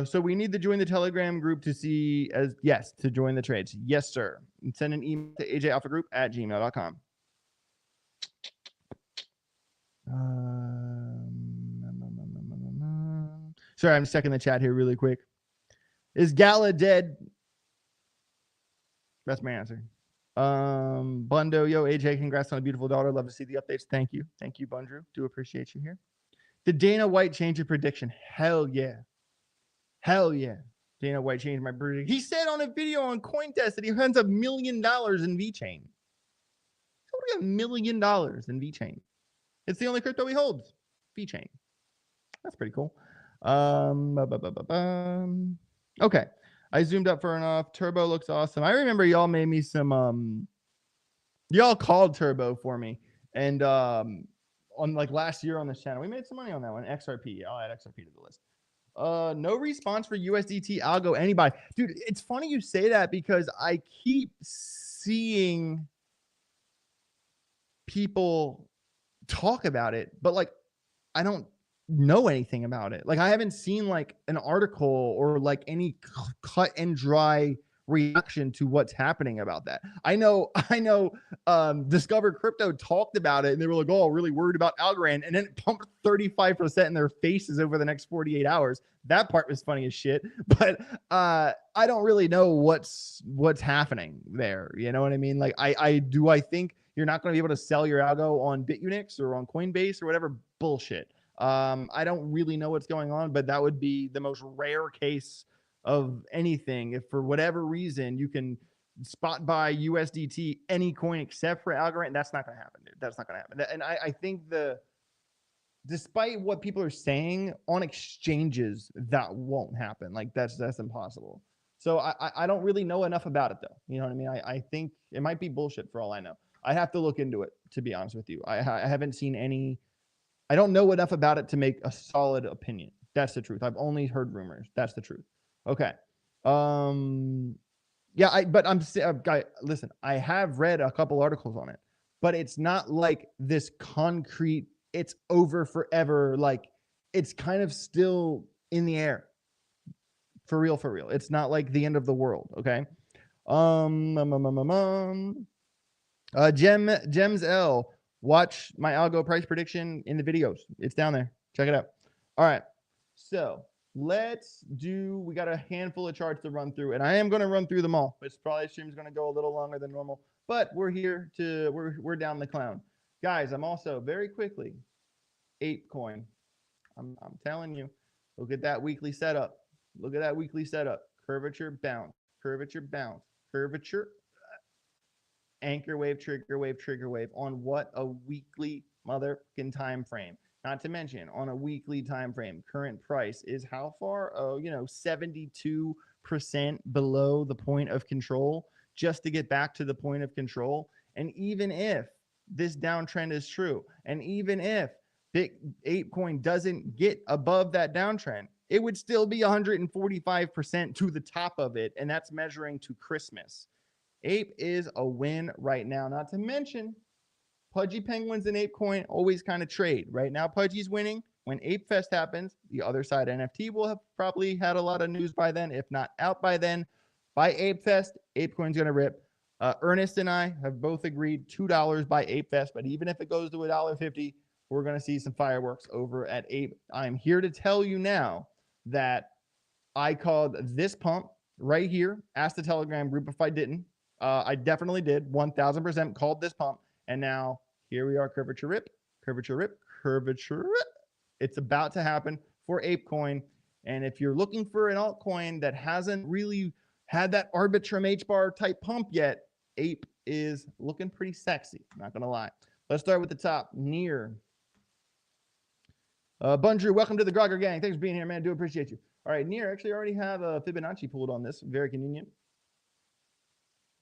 So we need to join the Telegram group to join the trades. Yes, sir. And send an email to ajalphagroup@gmail.com. Sorry, I'm checking the chat here really quick. Is Gala dead? That's my answer. Bundo, yo, AJ, congrats on a beautiful daughter. Love to see the updates. Thank you. Thank you, Bundrew. Do appreciate you here. Did Dana White change a prediction? Hell yeah. Hell yeah. Dana White changed my prediction. He said on a video on CoinDesk that he earns $1 million in VeChain. He's only $1 million in VeChain. It's the only crypto he holds. VeChain. That's pretty cool. Okay. I zoomed up for enough. Turbo looks awesome. I remember y'all made me some y'all called Turbo for me. And on like last year on this channel, we made some money on that one. XRP. I'll add XRP to the list. No response for USDT algo anybody. Dude, it's funny you say that because I keep seeing people talk about it, but like I don't know anything about it. Like I haven't seen like an article or like any cut and dry reaction to what's happening about that. I know Discover Crypto talked about it and they were like, oh, really worried about Algorand, and then it pumped 35% in their faces over the next 48 hours. That part was funny as shit, but I don't really know what's happening there. You know what I mean? Like I think you're not going to be able to sell your algo on Bitunix or on Coinbase or whatever bullshit. I don't really know what's going on, but that would be the most rare case of anything. If for whatever reason you can spot buy USDT any coin except for Algorand, that's not going to happen, dude. That's not going to happen. And I think despite what people are saying on exchanges, that won't happen. Like that's impossible. So I don't really know enough about it though. You know what I mean? I think it might be bullshit for all I know. I have to look into it, to be honest with you. I haven't seen any. I don't know enough about it to make a solid opinion. That's the truth. I've only heard rumors. That's the truth. Okay. Yeah, guy, listen, I have read a couple articles on it, but it's not like this concrete, it's over forever. Like it's kind of still in the air. For real, for real. It's not like the end of the world. Okay. Gems L. Watch my algo price prediction in the videos. It's down there. Check it out. All right. So we got a handful of charts to run through, and I am going to run through them all. It's probably stream's going to go a little longer than normal, but we're down the clown. Guys, I'm also very quickly, ApeCoin. I'm telling you, look at that weekly setup. Look at that weekly setup. Curvature, bounce, curvature, bounce, curvature, anchor wave, trigger wave, trigger wave on what? A weekly motherfucking time frame. Not to mention on a weekly time frame, current price is how far? Oh, 72% below the point of control just to get back to the point of control. And even if this downtrend is true, and even if ApeCoin doesn't get above that downtrend, it would still be 145% to the top of it, and that's measuring to Christmas. Ape is a win right now. Not to mention, Pudgy Penguins and ApeCoin always kind of trade. Right now, Pudgy's winning. When Ape Fest happens, the other side NFT will have probably had a lot of news by then, if not out by then. By Ape Fest, ApeCoin's going to rip. Ernest and I have both agreed $2 by Ape Fest, but even if it goes to $1.50, we're going to see some fireworks over at Ape. I'm here to tell you now that I called this pump right here. Ask the Telegram group if I didn't. I definitely did. 1000% called this pump. And now here we are, curvature rip, curvature rip, curvature rip. It's about to happen for ApeCoin. And if you're looking for an altcoin that hasn't really had that Arbitrum H-bar type pump yet, Ape is looking pretty sexy. Not going to lie. Let's start with the top. Near. Bundrew, welcome to the Grogger gang. Thanks for being here, man. Do appreciate you. All right, Near, actually already have a Fibonacci pulled on this. Very convenient.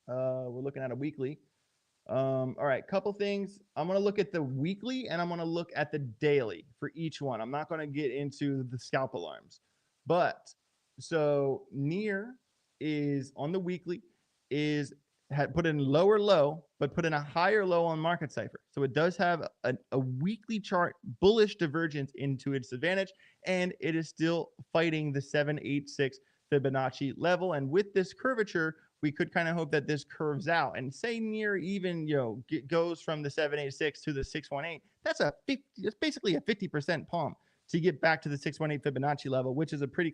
We're looking at a weekly. All right, couple things. I'm going to look at the weekly and I'm going to look at the daily for each one. I'm not going to get into the scalp alarms. But so Near is on the weekly had put in lower low, but put in a higher low on Market Cipher. So it does have a weekly chart bullish divergence into its advantage, and it is still fighting the 786 Fibonacci level. And with this curvature, we could kind of hope that this curves out and say Near even, goes from the 786 to the 618. That's basically a 50% pump to get back to the 618 Fibonacci level, which is a pretty,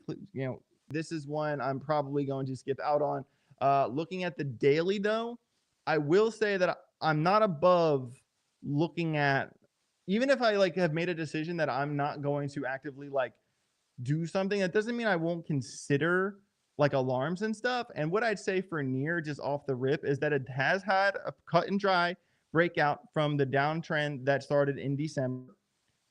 this is one I'm probably going to skip out on. Looking at the daily though, I will say that I'm not above looking at, even if I like have made a decision that I'm not going to actively like do something, that doesn't mean I won't consider like alarms and stuff. And what I'd say for near, just off the rip, is that it has had a cut and dry breakout from the downtrend that started in December.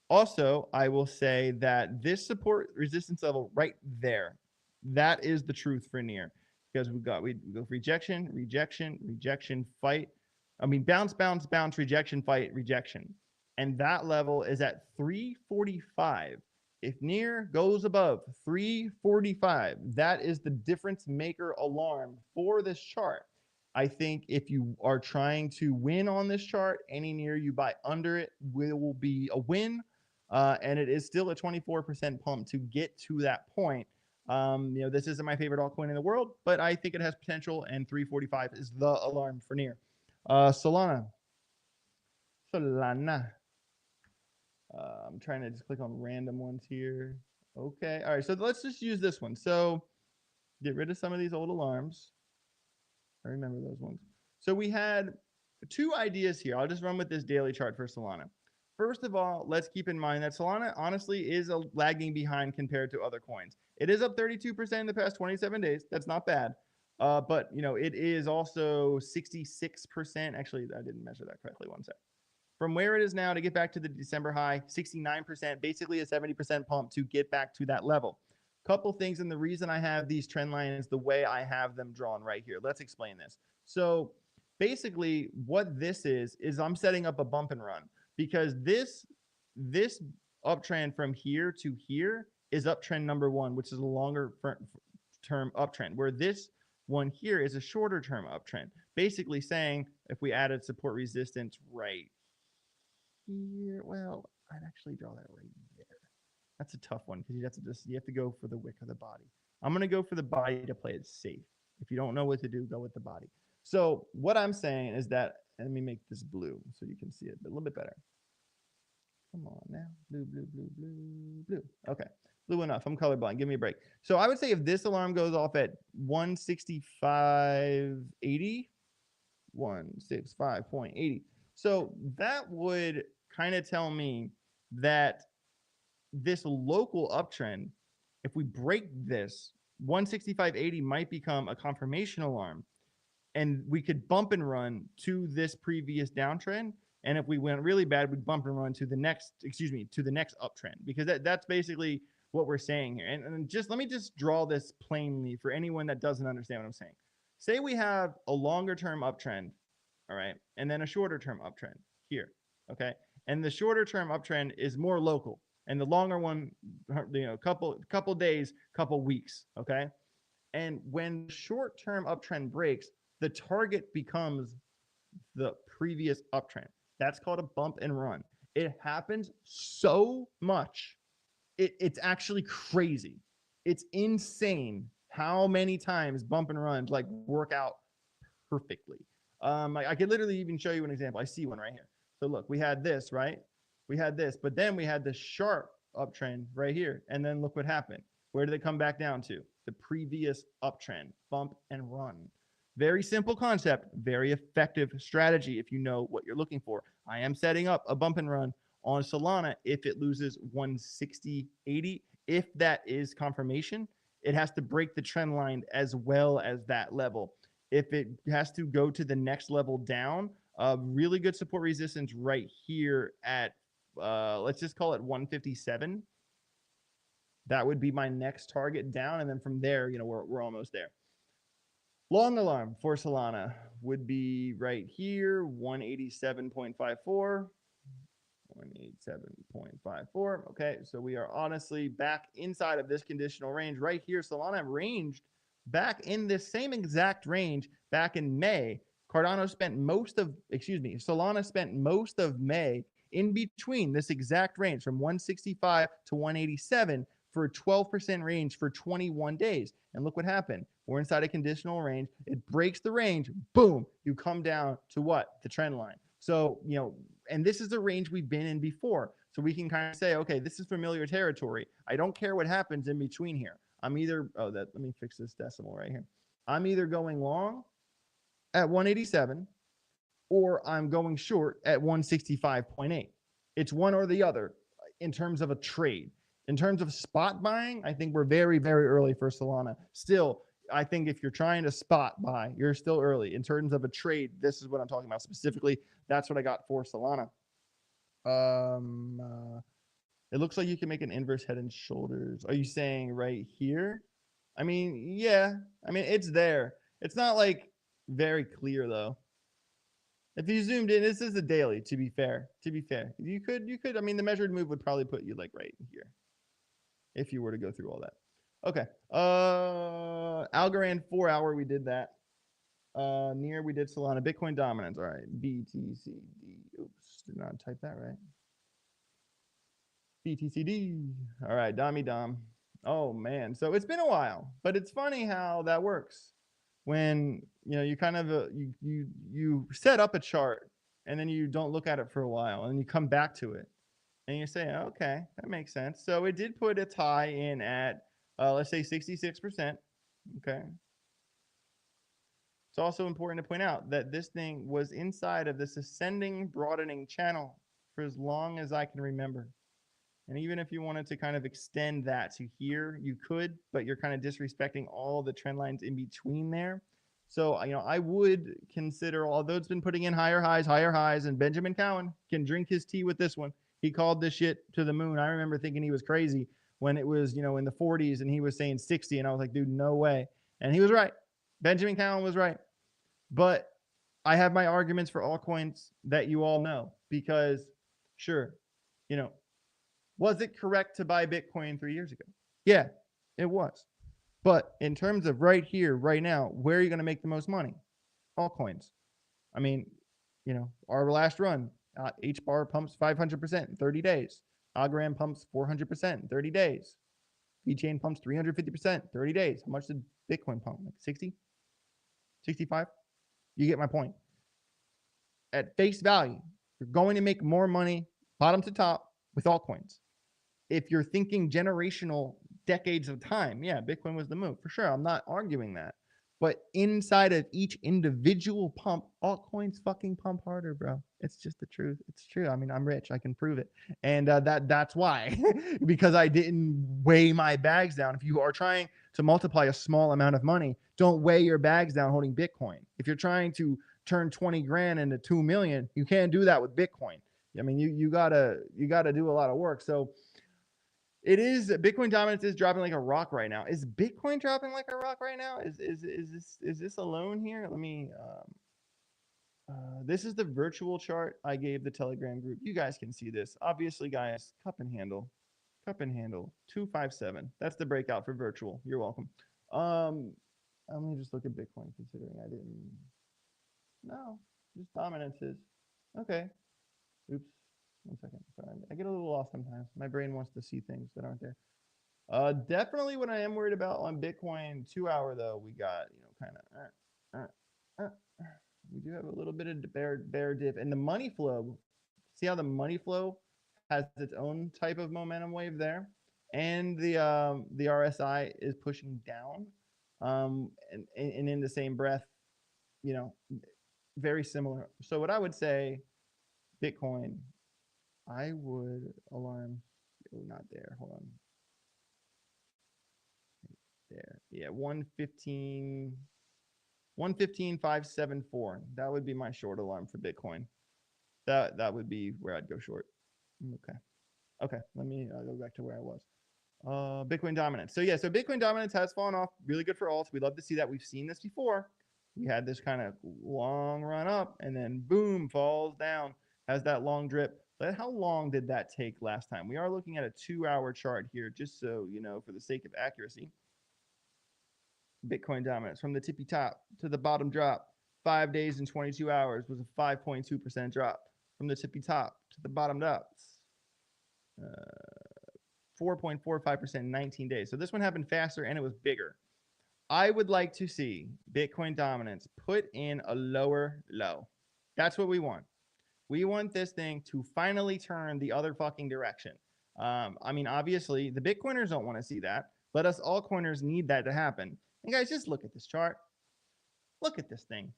Also, I will say that this support resistance level right there, that is the truth for near, because we go rejection, rejection, rejection, fight. I mean, bounce, bounce, bounce, rejection, fight, rejection. And that level is at 345. If near goes above 345, that is the difference maker alarm for this chart. I think if you are trying to win on this chart, any near you buy under it will be a win. And it is still a 24% pump to get to that point. This isn't my favorite altcoin in the world, but I think it has potential, and 345 is the alarm for near. Solana. I'm trying to just click on random ones here. Okay. All right. So let's just use this one. So get rid of some of these old alarms. I remember those ones. So we had two ideas here. I'll just run with this daily chart for Solana. First of all, let's keep in mind that Solana honestly is lagging behind compared to other coins. It is up 32% in the past 27 days. That's not bad. But it is also 66%. Actually, I didn't measure that correctly. One sec. From where it is now to get back to the December high, 69%, basically a 70% pump to get back to that level. Couple things, and the reason I have these trend lines the way I have them drawn right here. Let's explain this. So basically what this is I'm setting up a bump and run, because this uptrend from here to here is uptrend number one, which is a longer term uptrend, where this one here is a shorter term uptrend. Basically saying if we added support resistance right here, well, I'd actually draw that right there. That's a tough one, because you have to go for the wick of the body. I'm going to go for the body to play it safe. If you don't know what to do, go with the body. So what I'm saying is that, let me make this blue so you can see it a little bit better. Come on now. Blue, blue, blue, blue, blue. Okay. Blue enough. I'm colorblind. Give me a break. So I would say if this alarm goes off at 165.80, 165.80. So that would kind of tell me that this local uptrend, if we break this, 165.80 might become a confirmation alarm, and we could bump and run to this previous downtrend. And if we went really bad, we'd bump and run to the next, to the next uptrend, because that's basically what we're saying here. And just let me just draw this plainly for anyone that doesn't understand what I'm saying. Say we have a longer term uptrend, all right, and then a shorter term uptrend here, okay? And the shorter term uptrend is more local, and the longer one, couple days, couple weeks, okay? And when short term uptrend breaks, the target becomes the previous uptrend. That's called a bump and run. It happens so much. It's actually crazy. It's insane how many times bump and runs like work out perfectly. I could literally even show you an example. I see one right here. So look, we had this, right? We had this, but then we had this sharp uptrend right here. And then look what happened. Where did it come back down to? The previous uptrend, bump and run. Very simple concept, very effective strategy if you know what you're looking for. I am setting up a bump and run on Solana if it loses 160.80. If that is confirmation, it has to break the trend line as well as that level. If it has to go to the next level down, really good support resistance right here at, let's just call it 157. That would be my next target down. And then from there, we're almost there. Long alarm for Solana would be right here, 187.54. 187.54. Okay, so we are honestly back inside of this conditional range right here. Solana ranged back in this same exact range back in May. Solana spent most of May in between this exact range from 165 to 187 for a 12% range for 21 days. And look what happened. We're inside a conditional range. It breaks the range. Boom. You come down to what? The trend line. So, and this is the range we've been in before. So we can kind of say, okay, this is familiar territory. I don't care what happens in between here. I'm either, let me fix this decimal right here. I'm either going long at 187 or I'm going short at 165.8. It's one or the other in terms of a trade. In terms of spot buying, I think we're very, very early for Solana. Still, I think if you're trying to spot buy, you're still early. In terms of a trade, this is what I'm talking about specifically. That's what I got for Solana. It looks like you can make an inverse head and shoulders. Are you saying right here? I mean, yeah. I mean, it's there. It's not like very clear though. If you zoomed in, this is a daily, to be fair. You could, I mean, the measured move would probably put you like right here if you were to go through all that. Okay. Algorand 4 hour, we did that. Near, we did Solana. Bitcoin dominance. All right. BTCD. Oops, did not type that right. BTCD. All right. Dom. Oh, man. So it's been a while, but it's funny how that works. When, you know, you kind of, you set up a chart and then you don't look at it for a while and you come back to it and you say, okay, that makes sense. So it did put its high in at, let's say 66%. Okay. It's also important to point out that this thing was inside of this ascending, broadening channel for as long as I can remember. And even if you wanted to kind of extend that to here, you could, but you're kind of disrespecting all the trend lines in between there. So, you know, I would consider, although it's been putting in higher highs, and Benjamin Cowan can drink his tea with this one. He called this shit to the moon. I remember thinking he was crazy when it was, you know, in the 40s and he was saying 60. And I was like, dude, no way. And he was right. Benjamin Cowan was right. But I have my arguments for altcoins that you all know, because sure, you know, was it correct to buy Bitcoin 3 years ago? Yeah, it was. But in terms of right here, right now, where are you going to make the most money? Altcoins. I mean, you know, our last run, HBAR pumps 500% in 30 days. Algorand pumps 400% in 30 days. VeChain pumps 350% 30 days. How much did Bitcoin pump? Like 60? 65? You get my point. At face value, you're going to make more money bottom to top with altcoins. If you're thinking generational decades of time, yeah, Bitcoin was the move for sure. I'm not arguing that. But inside of each individual pump, altcoins fucking pump harder, bro. It's just the truth. It's true. I mean, I'm rich. I can prove it. And that's why, because I didn't weigh my bags down. If you are trying to multiply a small amount of money, don't weigh your bags down holding Bitcoin. If you're trying to turn 20 grand into 2 million, you can't do that with Bitcoin. I mean, you gotta do a lot of work. So it is, Bitcoin dominance is dropping like a rock right now. Is Bitcoin dropping like a rock right now? Is this alone here? Let me, this is the virtual chart I gave the Telegram group. You guys can see this. Obviously, guys, cup and handle, 257. That's the breakout for virtual. You're welcome. Let me just look at Bitcoin, considering I didn't, no, just dominance is, okay. Oops. 1 second. Sorry. I get a little lost sometimes. My brain wants to see things that aren't there. Definitely what I am worried about on Bitcoin 2 hour though, we got, you know, kind of, we do have a little bit of bear dip, and the money flow. See how the money flow has its own type of momentum wave there, and the RSI is pushing down, and in the same breath, you know, very similar. So what I would say, Bitcoin, I would alarm, oh, not there, hold on. There, yeah, 115.574. That would be my short alarm for Bitcoin. That would be where I'd go short. Okay, let me go back to where I was. Bitcoin dominance. So yeah, so Bitcoin dominance has fallen off. Really good for alts. We love to see that. We've seen this before. We had this kind of long run up and then boom, falls down, has that long drip. But how long did that take last time? We are looking at a 2 hour chart here, just so you know, for the sake of accuracy. Bitcoin dominance from the tippy top to the bottom drop, 5 days and 22 hours was a 5.2% drop. From the tippy top to the bottom drop, 4.45% in 19 days. So this one happened faster and it was bigger. I would like to see Bitcoin dominance put in a lower low. That's what we want. We want this thing to finally turn the other fucking direction. I mean, obviously, the Bitcoiners don't want to see that, but us altcoiners need that to happen. And guys, just look at this chart. Look at this thing.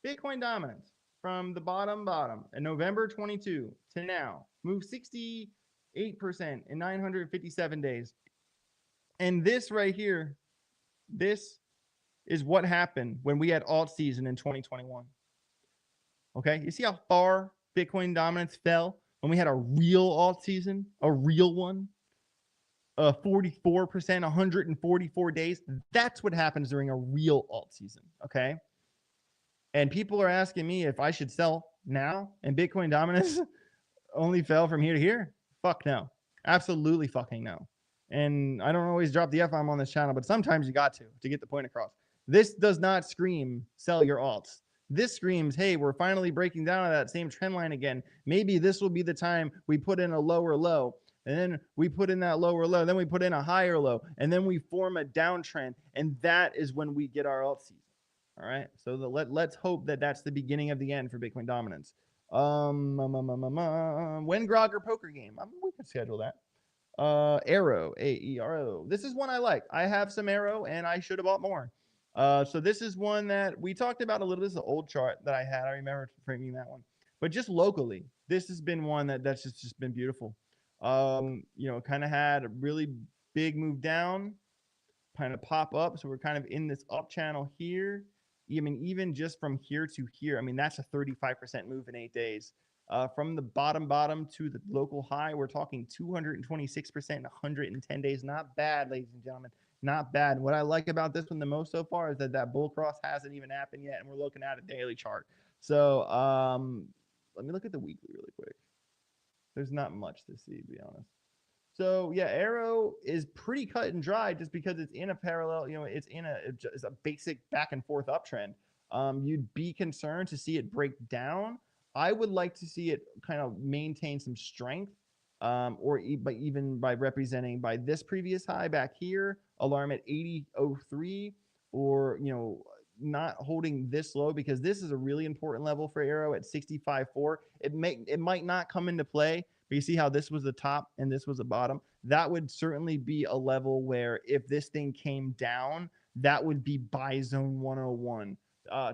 Bitcoin dominance from the bottom in November 22 to now moved 68% in 957 days. And this right here, this is what happened when we had alt season in 2021. Okay, you see how far Bitcoin dominance fell when we had a real alt season, a real one, 44%, 144 days. That's what happens during a real alt season. Okay, and people are asking me if I should sell now, and Bitcoin dominance only fell from here to here. Fuck no, absolutely fucking no. And I don't always drop the F-bomb on this channel, but sometimes you got to get the point across. This does not scream sell your alts. This screams, hey, we're finally breaking down that same trend line again. Maybe this will be the time we put in a lower low, and then we put in that lower low, then we put in a higher low, and then we form a downtrend, and that is when we get our alt season. All right, so let's hope that that's the beginning of the end for Bitcoin dominance. When Grog or poker game, we could schedule that. Arrow, AERO. This is one I like. I have some Arrow, and I should have bought more. So this is one that we talked about a little. This is an old chart that I had. I remember framing that one. But just locally, this has been one that's just been beautiful. You know, kind of had a really big move down, kind of pop up. So we're kind of in this up channel here. I mean, even just from here to here, I mean, that's a 35% move in 8 days. From the bottom to the local high, we're talking 226% in 110 days. Not bad, ladies and gentlemen. Not bad. What I like about this one the most so far is that bull cross hasn't even happened yet, and we're looking at a daily chart. So let me look at the weekly really quick. There's not much to see, to be honest. So yeah, Arrow is pretty cut and dry just because it's in a parallel, you know, it's a basic back and forth uptrend. You'd be concerned to see it break down. I would like to see it kind of maintain some strength, but even by representing by this previous high back here, alarm at 80.03, or you know, not holding this low, because this is a really important level for Arrow at 65.4. It might not come into play. But you see how this was the top and this was the bottom? That would certainly be a level where if this thing came down, that would be buy zone 101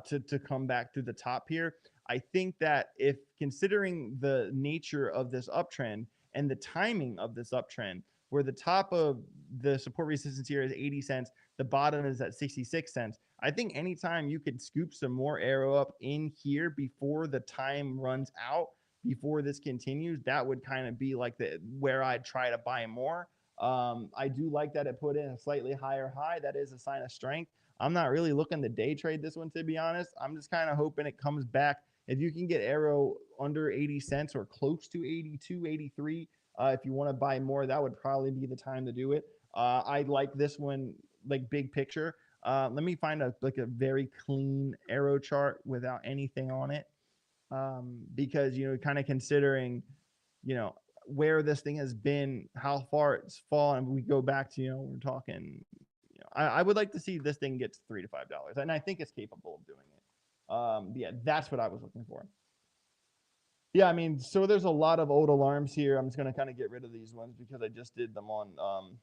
to come back to the top here. I think that if considering the nature of this uptrend and the timing of this uptrend, where the top of the support resistance here is 80 cents, the bottom is at 66 cents. I think anytime you could scoop some more Arrow up in here before the time runs out, before this continues, that would kind of be like where I'd try to buy more. I do like that it put in a slightly higher high. That is a sign of strength. I'm not really looking to day trade this one, to be honest. I'm just kind of hoping it comes back. If you can get Arrow under 80 cents or close to 82, 83, if you want to buy more, that would probably be the time to do it. I like this one, like big picture. Let me find a very clean Arrow chart without anything on it. Because, you know, kind of considering, you know, where this thing has been, how far it's fallen. We go back to, you know, we're talking, you know, I would like to see this thing get to $3 to $5, and I think it's capable of doing it. Yeah, that's what I was looking for. Yeah, I mean, so there's a lot of old alarms here. I'm just going to kind of get rid of these ones because I just did them on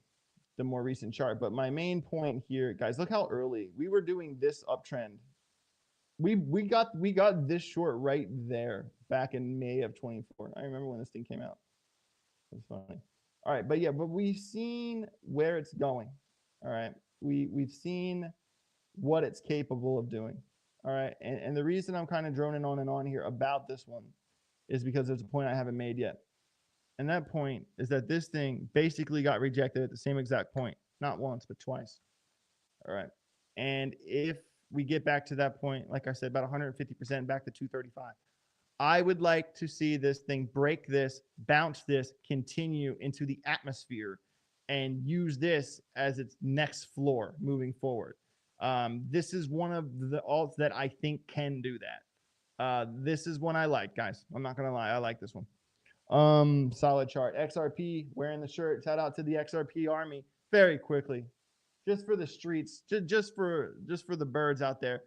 the more recent chart. But my main point here, guys, look how early we were doing this uptrend. We got this short right there back in May of 24. I remember when this thing came out. It's funny. All right, but yeah, but we've seen where it's going. All right, we've seen what it's capable of doing. All right, and the reason I'm kind of droning on and on here about this one is because there's a point I haven't made yet. And that point is that this thing basically got rejected at the same exact point, not once, but twice. All right, and if we get back to that point, like I said, about 150% back to 235. I would like to see this thing break this, bounce this, continue into the atmosphere, and use this as its next floor moving forward. This is one of the alts that I think can do that. This is one I like, guys. I'm not gonna lie, I like this one. Solid chart. XRP wearing the shirt. Shout out to the XRP army. Very quickly, just for the streets, just for the birds out there.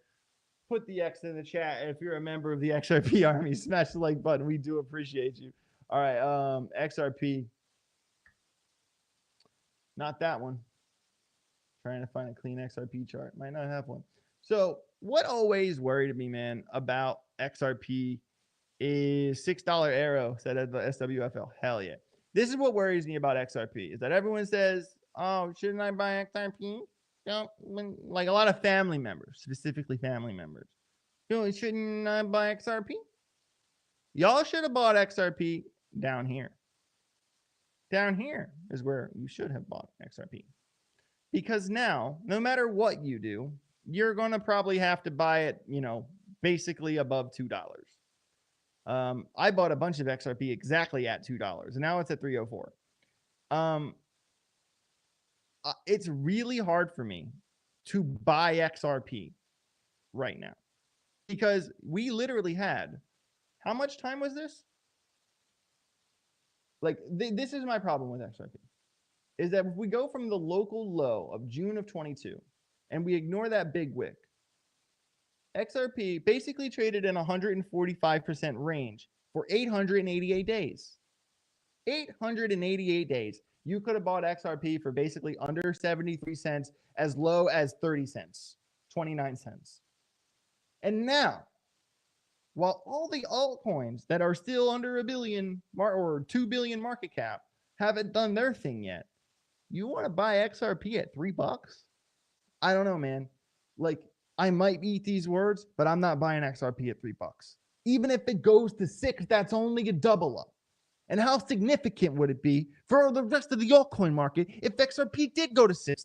put the X in the chat. If you're a member of the XRP army, smash the like button. We do appreciate you. All right, XRP. Not that one. Trying to find a clean XRP chart. Might not have one. So what always worried me, man, about XRP is $6 arrow set at the SWFL. Hell yeah. This is what worries me about XRP is that everyone says, oh, shouldn't I buy XRP? Like a lot of family members, specifically family members. Shouldn't I buy XRP? Y'all should have bought XRP down here. Down here is where you should have bought XRP. Because now, no matter what you do, you're going to probably have to buy it, basically above $2. I bought a bunch of XRP exactly at $2, and now it's at $3.04. It's really hard for me to buy XRP right now because we literally had, how much time was this? Like, this is my problem with XRP, is that if we go from the local low of June of 22 and we ignore that big wick, XRP basically traded in 145% range for 888 days. 888 days. You could have bought XRP for basically under 73 cents, as low as 30 cents, 29 cents. And now, while all the altcoins that are still under $1 billion or 2 billion market cap haven't done their thing yet, you want to buy XRP at $3? I don't know, man. Like, I might eat these words, but I'm not buying XRP at $3. Even if it goes to 6, that's only a double up. And how significant would it be for the rest of the altcoin market if XRP did go to $6?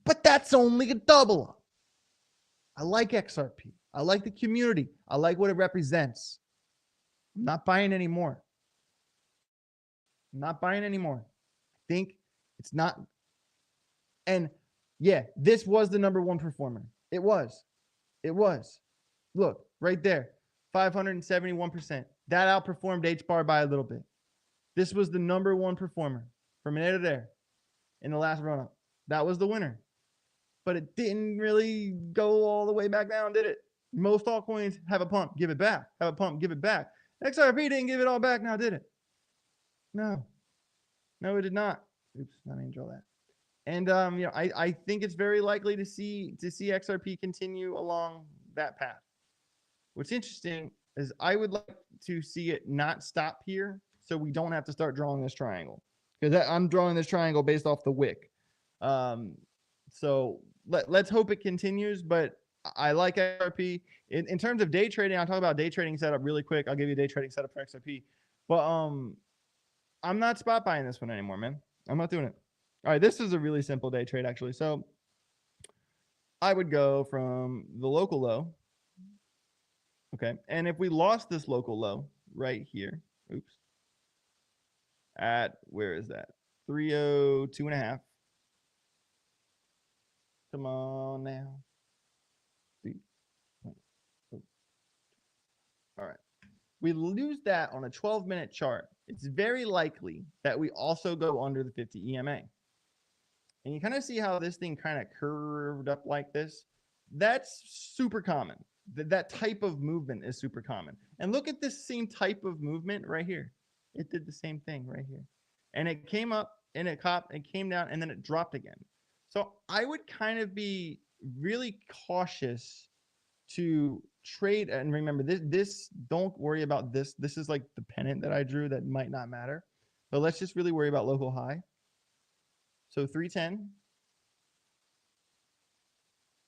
But that's only a double up. I like XRP. I like the community. I like what it represents. I'm not buying anymore. I'm not buying anymore. I think it's not. And yeah, this was the number one performer. It was. It was. Look, right there. 571%. That outperformed H-bar by a little bit. This was the number one performer from there to there in the last run-up. That was the winner. But it didn't really go all the way back down, did it? Most altcoins have a pump, give it back. Have a pump, give it back. XRP didn't give it all back now, did it? No. No, it did not. Oops, I didn't draw that. And I think it's very likely to see XRP continue along that path. What's interesting is I would like to see it not stop here, so we don't have to start drawing this triangle, because I'm drawing this triangle based off the wick. So let's hope it continues. But I like XRP in terms of day trading. I'll talk about day trading setup really quick. I'll give you a day trading setup for XRP. But I'm not spot buying this one anymore, man. I'm not doing it. All right, this is a really simple day trade, actually. So I would go from the local low. Okay, and if we lost this local low right here, oops, at, where is that? 302.5. Come on now. All right. We lose that on a 12-minute chart. It's very likely that we also go under the 50 EMA. And you kind of see how this thing kind of curved up like this. That's super common. That type of movement is super common. And look at this same type of movement right here. It did the same thing right here. And it came up and it came down and then it dropped again. So I would kind of be really cautious to trade. And remember, this don't worry about this. This is like the pennant that I drew that might not matter. But let's just really worry about local high. So 310.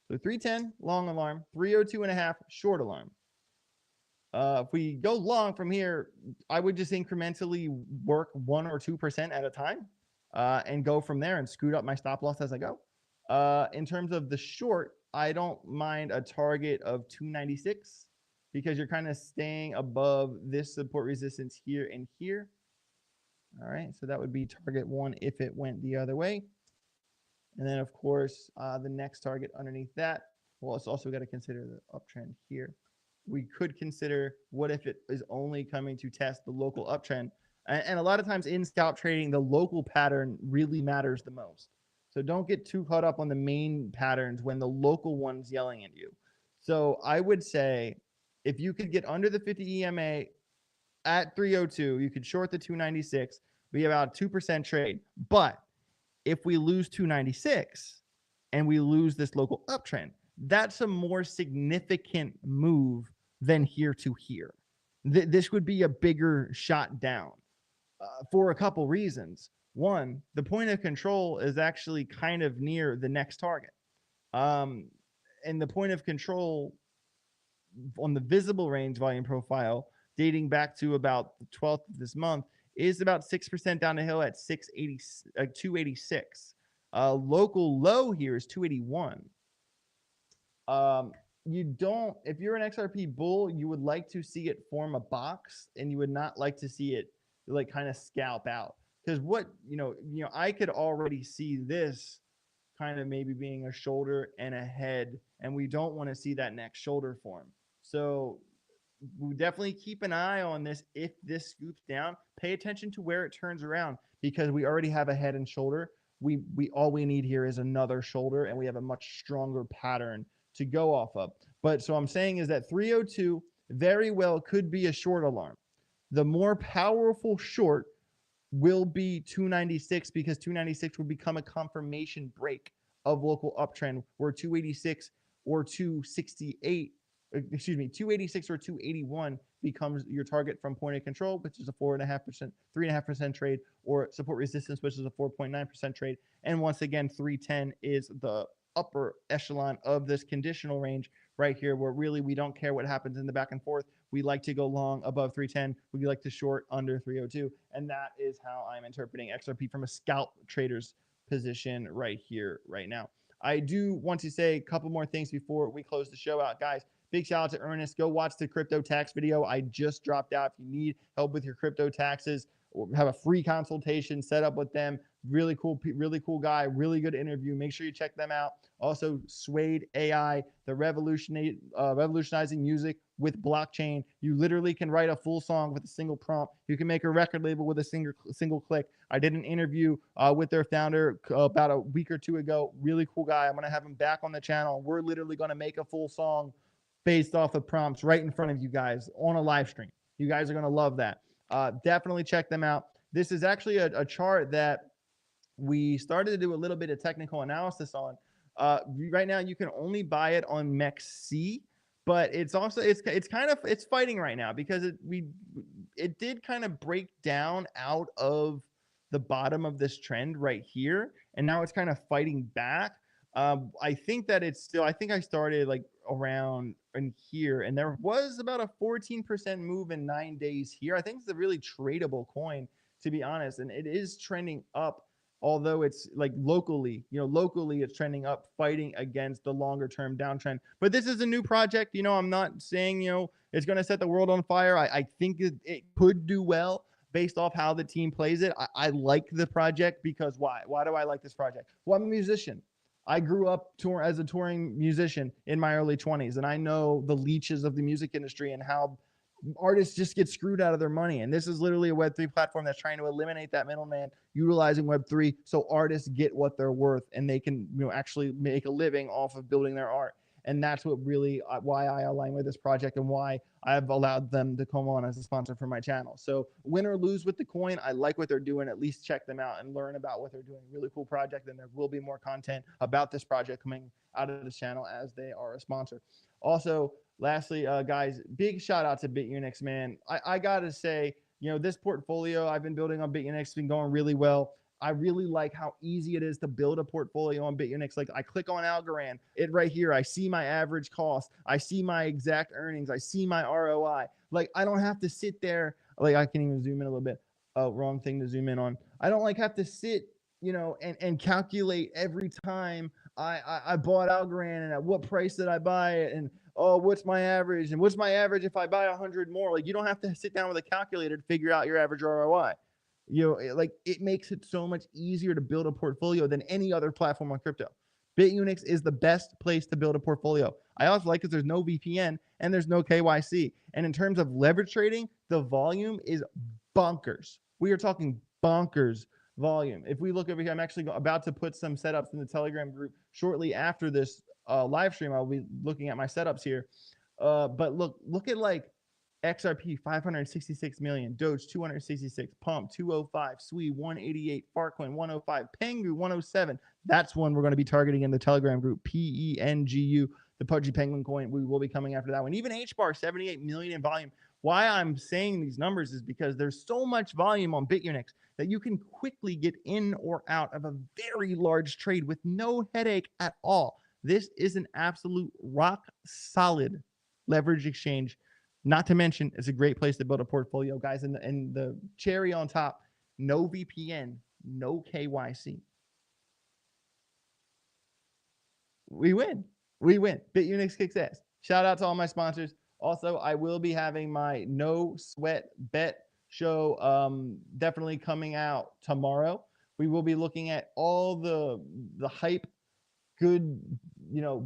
So 310, long alarm, 302.5, short alarm. If we go long from here, I would just incrementally work 1 or 2% at a time and go from there and scoot up my stop loss as I go. In terms of the short, I don't mind a target of 296 because you're kind of staying above this support resistance here and here. All right, so that would be target 1 if it went the other way. And then, of course, the next target underneath that, well, it's also got to consider the uptrend here. We could consider what if it is only coming to test the local uptrend. And a lot of times in scalp trading, the local pattern really matters the most. So don't get too caught up on the main patterns when the local one's yelling at you. So I would say if you could get under the 50 EMA at 302, you could short the 296, be about 2% trade. But if we lose 296 and we lose this local uptrend, that's a more significant move than here to here. This would be a bigger shot down for a couple reasons. One, the point of control is actually kind of near the next target. And the point of control on the visible range volume profile dating back to about the 12th of this month is about 6% down the hill at 286. Local low here is 281. You don't, if you're an XRP bull, you would like to see it form a box, and you would not like to see it like kind of scalp out. Because what, I could already see this kind of maybe being a shoulder and a head, and we don't want to see that next shoulder form. So we definitely keep an eye on this. If this scoops down, pay attention to where it turns around, because we already have a head and shoulder. We all we need here is another shoulder, and we have a much stronger pattern to go off of. But so I'm saying is that 302 very well could be a short alarm. The more powerful short will be 296, because 296 will become a confirmation break of local uptrend, where 286 or 268, 286 or 281 becomes your target from point of control, which is a 4.5%, 3.5% trade, or support resistance, which is a 4.9% trade. And once again, 310 is the upper echelon of this conditional range right here, where really we don't care what happens in the back and forth. We like to go long above 310. We like to short under 302. And that is how I'm interpreting XRP from a scalp trader's position right here, right now. I do want to say a couple more things before we close the show out, guys. Big shout out to Ernest. Go watch the crypto tax video I just dropped out. If you need help with your crypto taxes, or have a free consultation set up with them, really cool guy, really good interview. Make sure you check them out. Also, Suede AI, the revolutionizing music with blockchain. You literally can write a full song with a single prompt. You can make a record label with a single click. I did an interview with their founder about a week or two ago. Really cool guy. I'm going to have him back on the channel. We're literally going to make a full song based off of prompts right in front of you guys on a live stream. You guys are going to love that. Definitely check them out. This is actually a chart that we started to do a little bit of technical analysis on. Right now, you can only buy it on MEXC, but it's also it's fighting right now, because it did kind of break down out of the bottom of this trend right here, and now it's kind of fighting back. I think that it's still, I think I started like around in here, and there was about a 14% move in 9 days here. I think it's a really tradable coin, to be honest, and it is trending up, although it's like locally it's trending up, fighting against the longer term downtrend. But this is a new project. I'm not saying, it's going to set the world on fire. I think it could do well based off how the team plays it. I like the project because why? Why do I like this project? Well, I'm a musician. I grew up as a touring musician in my early 20s, and I know the leeches of the music industry and how artists just get screwed out of their money. And this is literally a Web3 platform that's trying to eliminate that middleman, utilizing Web3 so artists get what they're worth, and they can actually make a living off of building their art. And that's what really why I align with this project, and why I've allowed them to come on as a sponsor for my channel. So win or lose with the coin, I like what they're doing. At least check them out and learn about what they're doing. Really cool project, and there will be more content about this project coming out of this channel as they are a sponsor. Also, lastly, guys, big shout out to Bitunix, man. I gotta say, this portfolio I've been building on Bitunix has been going really well. I really like how easy it is to build a portfolio on Bitunix. Like, I click on Algorand, it right here, I see my average cost, I see my exact earnings, I see my ROI. Like, I don't have to sit there. Like, I can even zoom in a little bit. Oh, wrong thing to zoom in on. I don't have to sit, and calculate every time I bought Algorand, and at what price did I buy it, and oh, what's my average, and what's my average if I buy 100 more. Like, you don't have to sit down with a calculator to figure out your average ROI. Like, it makes it so much easier to build a portfolio than any other platform on crypto. Bitunix is the best place to build a portfolio. I also like because there's no VPN and there's no KYC. And in terms of leverage trading, the volume is bonkers. We are talking bonkers volume. If we look over here, I'm actually about to put some setups in the Telegram group shortly after this live stream. I'll be looking at my setups here. But look at like XRP 566 million, Doge 266, Pump 205, Sui 188, Farcoin 105, Pengu 107. That's one we're going to be targeting in the Telegram group. PENGU, the Pudgy Penguin coin. We will be coming after that one. Even HBAR 78 million in volume. Why I'm saying these numbers is because there's so much volume on Bitunix that you can quickly get in or out of a very large trade with no headache at all. This is an absolute rock solid leverage exchange. Not to mention, it's a great place to build a portfolio, guys. And the cherry on top, no VPN, no KYC. We win. We win. Bitunix kicks ass. Shout out to all my sponsors. Also, I will be having my No Sweat Bet show definitely coming out tomorrow. We will be looking at all the hype, good,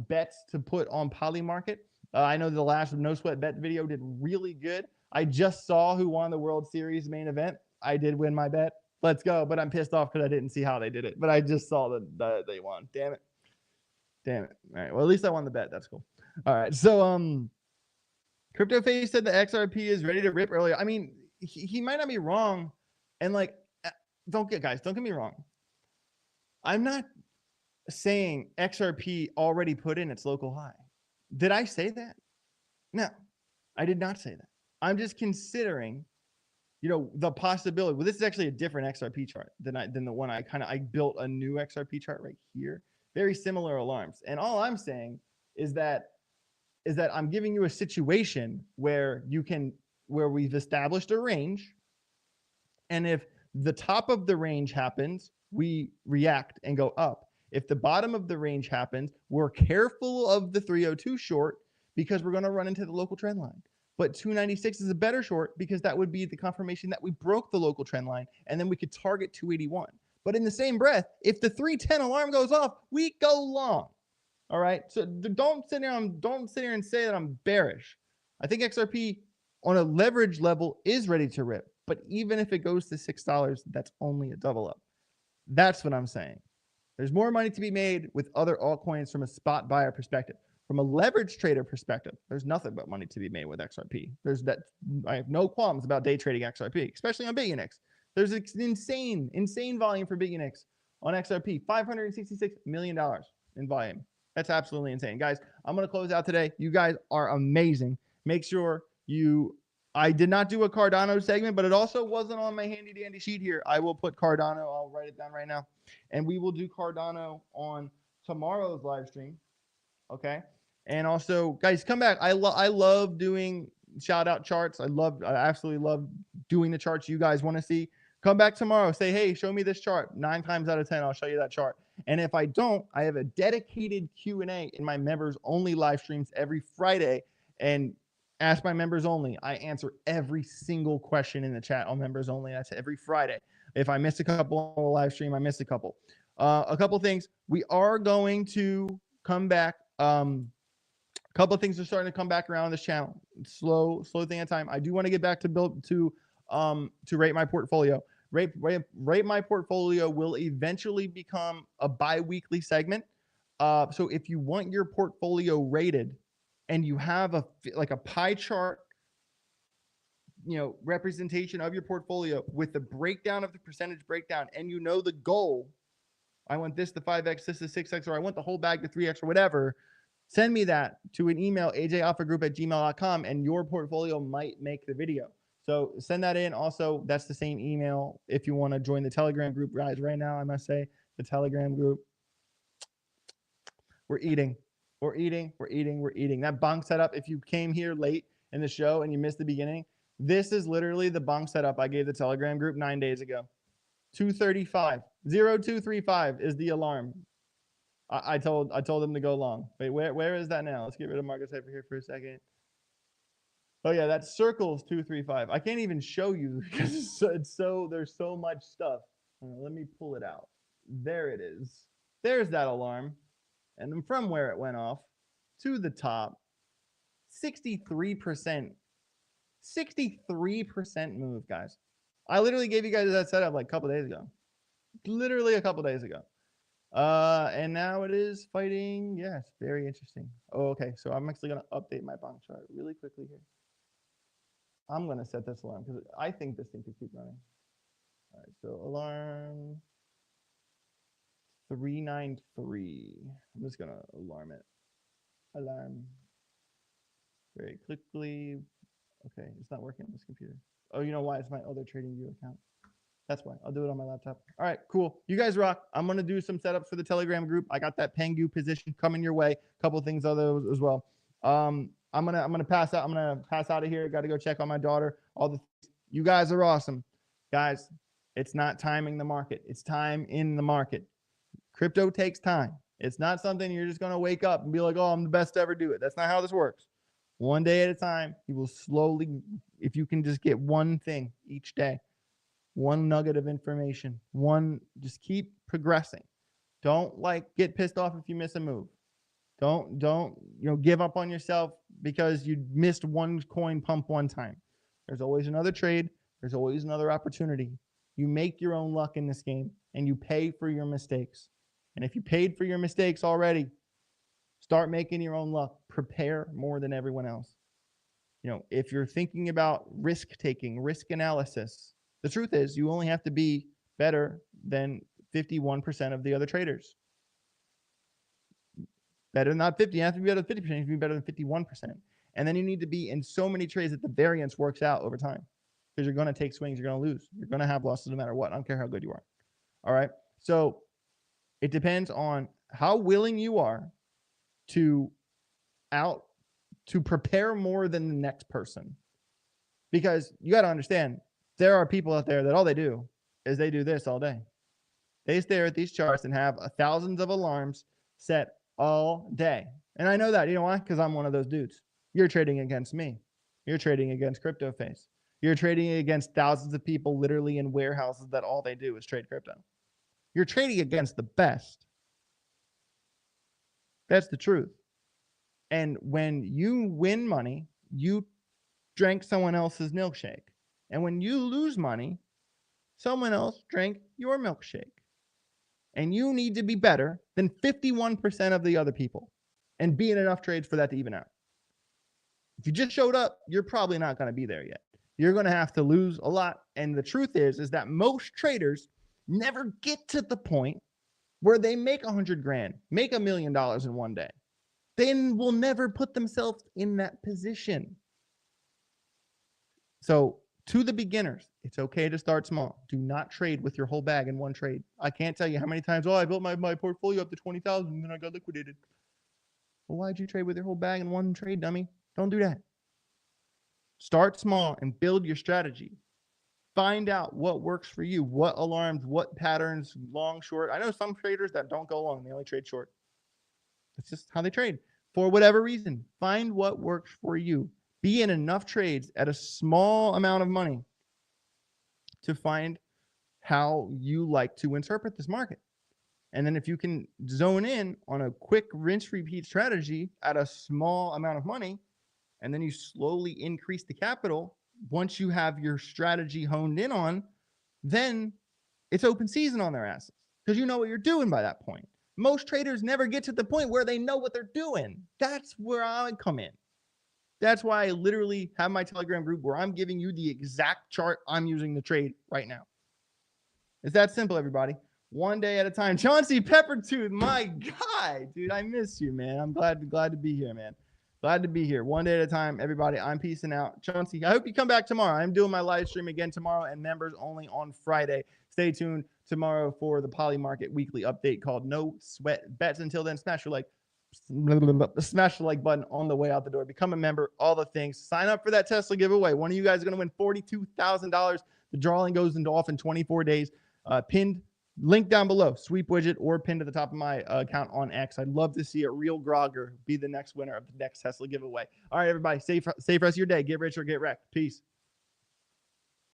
bets to put on Polymarket. I know the last No Sweat Bet video did really good. I just saw who won the World Series main event. I did win my bet. Let's go. But I'm pissed off because I didn't see how they did it. But I just saw that they won. Damn it. Damn it. All right. Well, at least I won the bet. That's cool. All right. So Crypto Face said the XRP is ready to rip earlier. I mean, he might not be wrong. And like, don't get me wrong. I'm not saying XRP already put in its local high. Did I say that? No, I did not say that. I'm just considering, the possibility. Well, this is actually a different XRP chart than the one I built a new XRP chart right here. Very similar alarms. And all I'm saying is that I'm giving you a situation where we've established a range. And if the top of the range happens, we react and go up. If the bottom of the range happens, we're careful of the 302 short because we're going to run into the local trend line. But 296 is a better short because that would be the confirmation that we broke the local trend line, and then we could target 281. But in the same breath, if the 310 alarm goes off, we go long. All right. So don't sit here and say that I'm bearish. I think XRP on a leverage level is ready to rip. But even if it goes to $6, that's only a double up. That's what I'm saying. There's more money to be made with other altcoins from a spot buyer perspective. From a leverage trader perspective, there's nothing but money to be made with XRP. I have no qualms about day trading XRP, especially on Bitunix. There's insane volume for Bitunix on XRP, $566 million in volume. That's absolutely insane. Guys, I'm going to close out today. You guys are amazing. Make sure I did not do a Cardano segment, but it also wasn't on my handy dandy sheet here. I will put Cardano. I'll write it down right now. And we will do Cardano on tomorrow's live stream. Okay. And also, guys, come back. I love doing shout out charts. I absolutely love doing the charts you guys want to see. Come back tomorrow. Say, hey, show me this chart. 9 times out of 10, I'll show you that chart. And if I don't, I have a dedicated Q&A in my members only live streams every Friday. And Ask My Members Only. I answer every single question in the chat on Members Only. That's every Friday. If I miss a couple on the live stream, I missed a couple. A couple things. We are going to come back. A couple of things are starting to come back around this channel. Slow thing at a time. I do want to get back to rate my portfolio. Rate my portfolio will eventually become a bi-weekly segment. So if you want your portfolio rated and you have a pie chart, representation of your portfolio with the breakdown of the percentage breakdown, and the goal, I want this to 5x, this to 6x, or I want the whole bag to 3x or whatever, send me that to an email, ajalphagroup@gmail.com, and your portfolio might make the video. So send that in. Also, that's the same email if you want to join the Telegram group, guys. Right now, I must say, the Telegram group, we're eating. That Bonk setup, if you came here late in the show and you missed the beginning, this is literally the Bonk setup I gave the Telegram group 9 days ago. 235, 0235 is the alarm. I told them to go long. Wait, where is that now? Let's get rid of market cipher here for a second. Oh yeah, that circles 235. I can't even show you because there's so much stuff. Let me pull it out. There it is. There's that alarm. And then from where it went off to the top, 63% move, guys. I literally gave you guys that setup like a couple days ago. literally a couple days ago. And now it is fighting. Yes, very interesting. Oh, okay. So I'm actually gonna update my Bonk chart really quickly here. I'm gonna set this alarm because I think this thing could keep running. All right, so alarm 393. I'm just gonna alarm it. Alarm. Very quickly. Okay, it's not working on this computer. Oh, you know why? It's my other TradingView account. That's why. I'll do it on my laptop. All right, cool. You guys rock. I'm gonna do some setups for the Telegram group. I got that Pengu position coming your way. A couple things other as well. I'm gonna pass out. I'm gonna pass out of here. Got to go check on my daughter. All the you guys are awesome, guys. It's not timing the market. It's time in the market. Crypto takes time. It's not something you're just gonna wake up and be like, oh, I'm the best to ever do it. That's not how this works. One day at a time. You will slowly, if you can just get one thing each day. One nugget of information, just keep progressing. Don't get pissed off if you miss a move. Don't give up on yourself because you missed one coin pump one time. There's always another trade. There's always another opportunity. You make your own luck in this game and you pay for your mistakes. And if you paid for your mistakes already, start making your own luck. Prepare more than everyone else. If you're thinking about risk taking, risk analysis, the truth is you only have to be better than 51% of the other traders. Better than not 50. You have to be better than 50%. You have to be better than 51%. And then you need to be in so many trades that the variance works out over time. Because you're going to take swings. You're going to lose. You're going to have losses no matter what. I don't care how good you are. All right. So it depends on how willing you are to prepare more than the next person. Because you got to understand, there are people out there that all they do is they do this all day. They stare at these charts and have thousands of alarms set all day. And I know that. You know why? Because I'm one of those dudes. You're trading against me. You're trading against CryptoFace. You're trading against thousands of people literally in warehouses that all they do is trade crypto. You're trading against the best. That's the truth. And when you win money, you drank someone else's milkshake. And when you lose money, someone else drank your milkshake. And you need to be better than 51% of the other people and be in enough trades for that to even out. If you just showed up, you're probably not going to be there yet. You're going to have to lose a lot. And the truth is that most traders never get to the point where they make 100 grand, make $1 million in one day. They will never put themselves in that position. So to the beginners, it's okay to start small. Do not trade with your whole bag in one trade. I can't tell you how many times, I built my portfolio up to 20,000 and then I got liquidated. Well, why'd you trade with your whole bag in one trade, dummy? Don't do that. Start small and build your strategy. Find out what works for you, what alarms, what patterns, long, short. I know some traders that don't go long. They only trade short. That's just how they trade. For whatever reason, find what works for you. Be in enough trades at a small amount of money to find how you like to interpret this market. And then if you can zone in on a quick rinse repeat strategy at a small amount of money, and then you slowly increase the capital, once you have your strategy honed in on, then it's open season on their asses because you know what you're doing by that point. Most traders never get to the point where they know what they're doing. That's where I come in. That's why I literally have my Telegram group where I'm giving you the exact chart I'm using to trade right now. It's that simple, everybody. One day at a time. Chauncey Peppertooth, my guy, dude, I miss you, man. I'm glad to be here, man. Glad to be here. One day at a time, everybody. I'm peacing out. Chauncey, I hope you come back tomorrow. I'm doing my live stream again tomorrow and members only on Friday. Stay tuned tomorrow for the Polymarket weekly update called No Sweat Bets. Until then, smash the like button on the way out the door. Become a member, all the things. Sign up for that Tesla giveaway. One of you guys is going to win $42,000. The drawing goes off in 24 days. Pinned link down below, sweep widget, or pinned to the top of my account on X. I'd love to see a real grogger be the next winner of the next Tesla giveaway. All right, everybody, safe rest of your day. Get rich or get wrecked. Peace.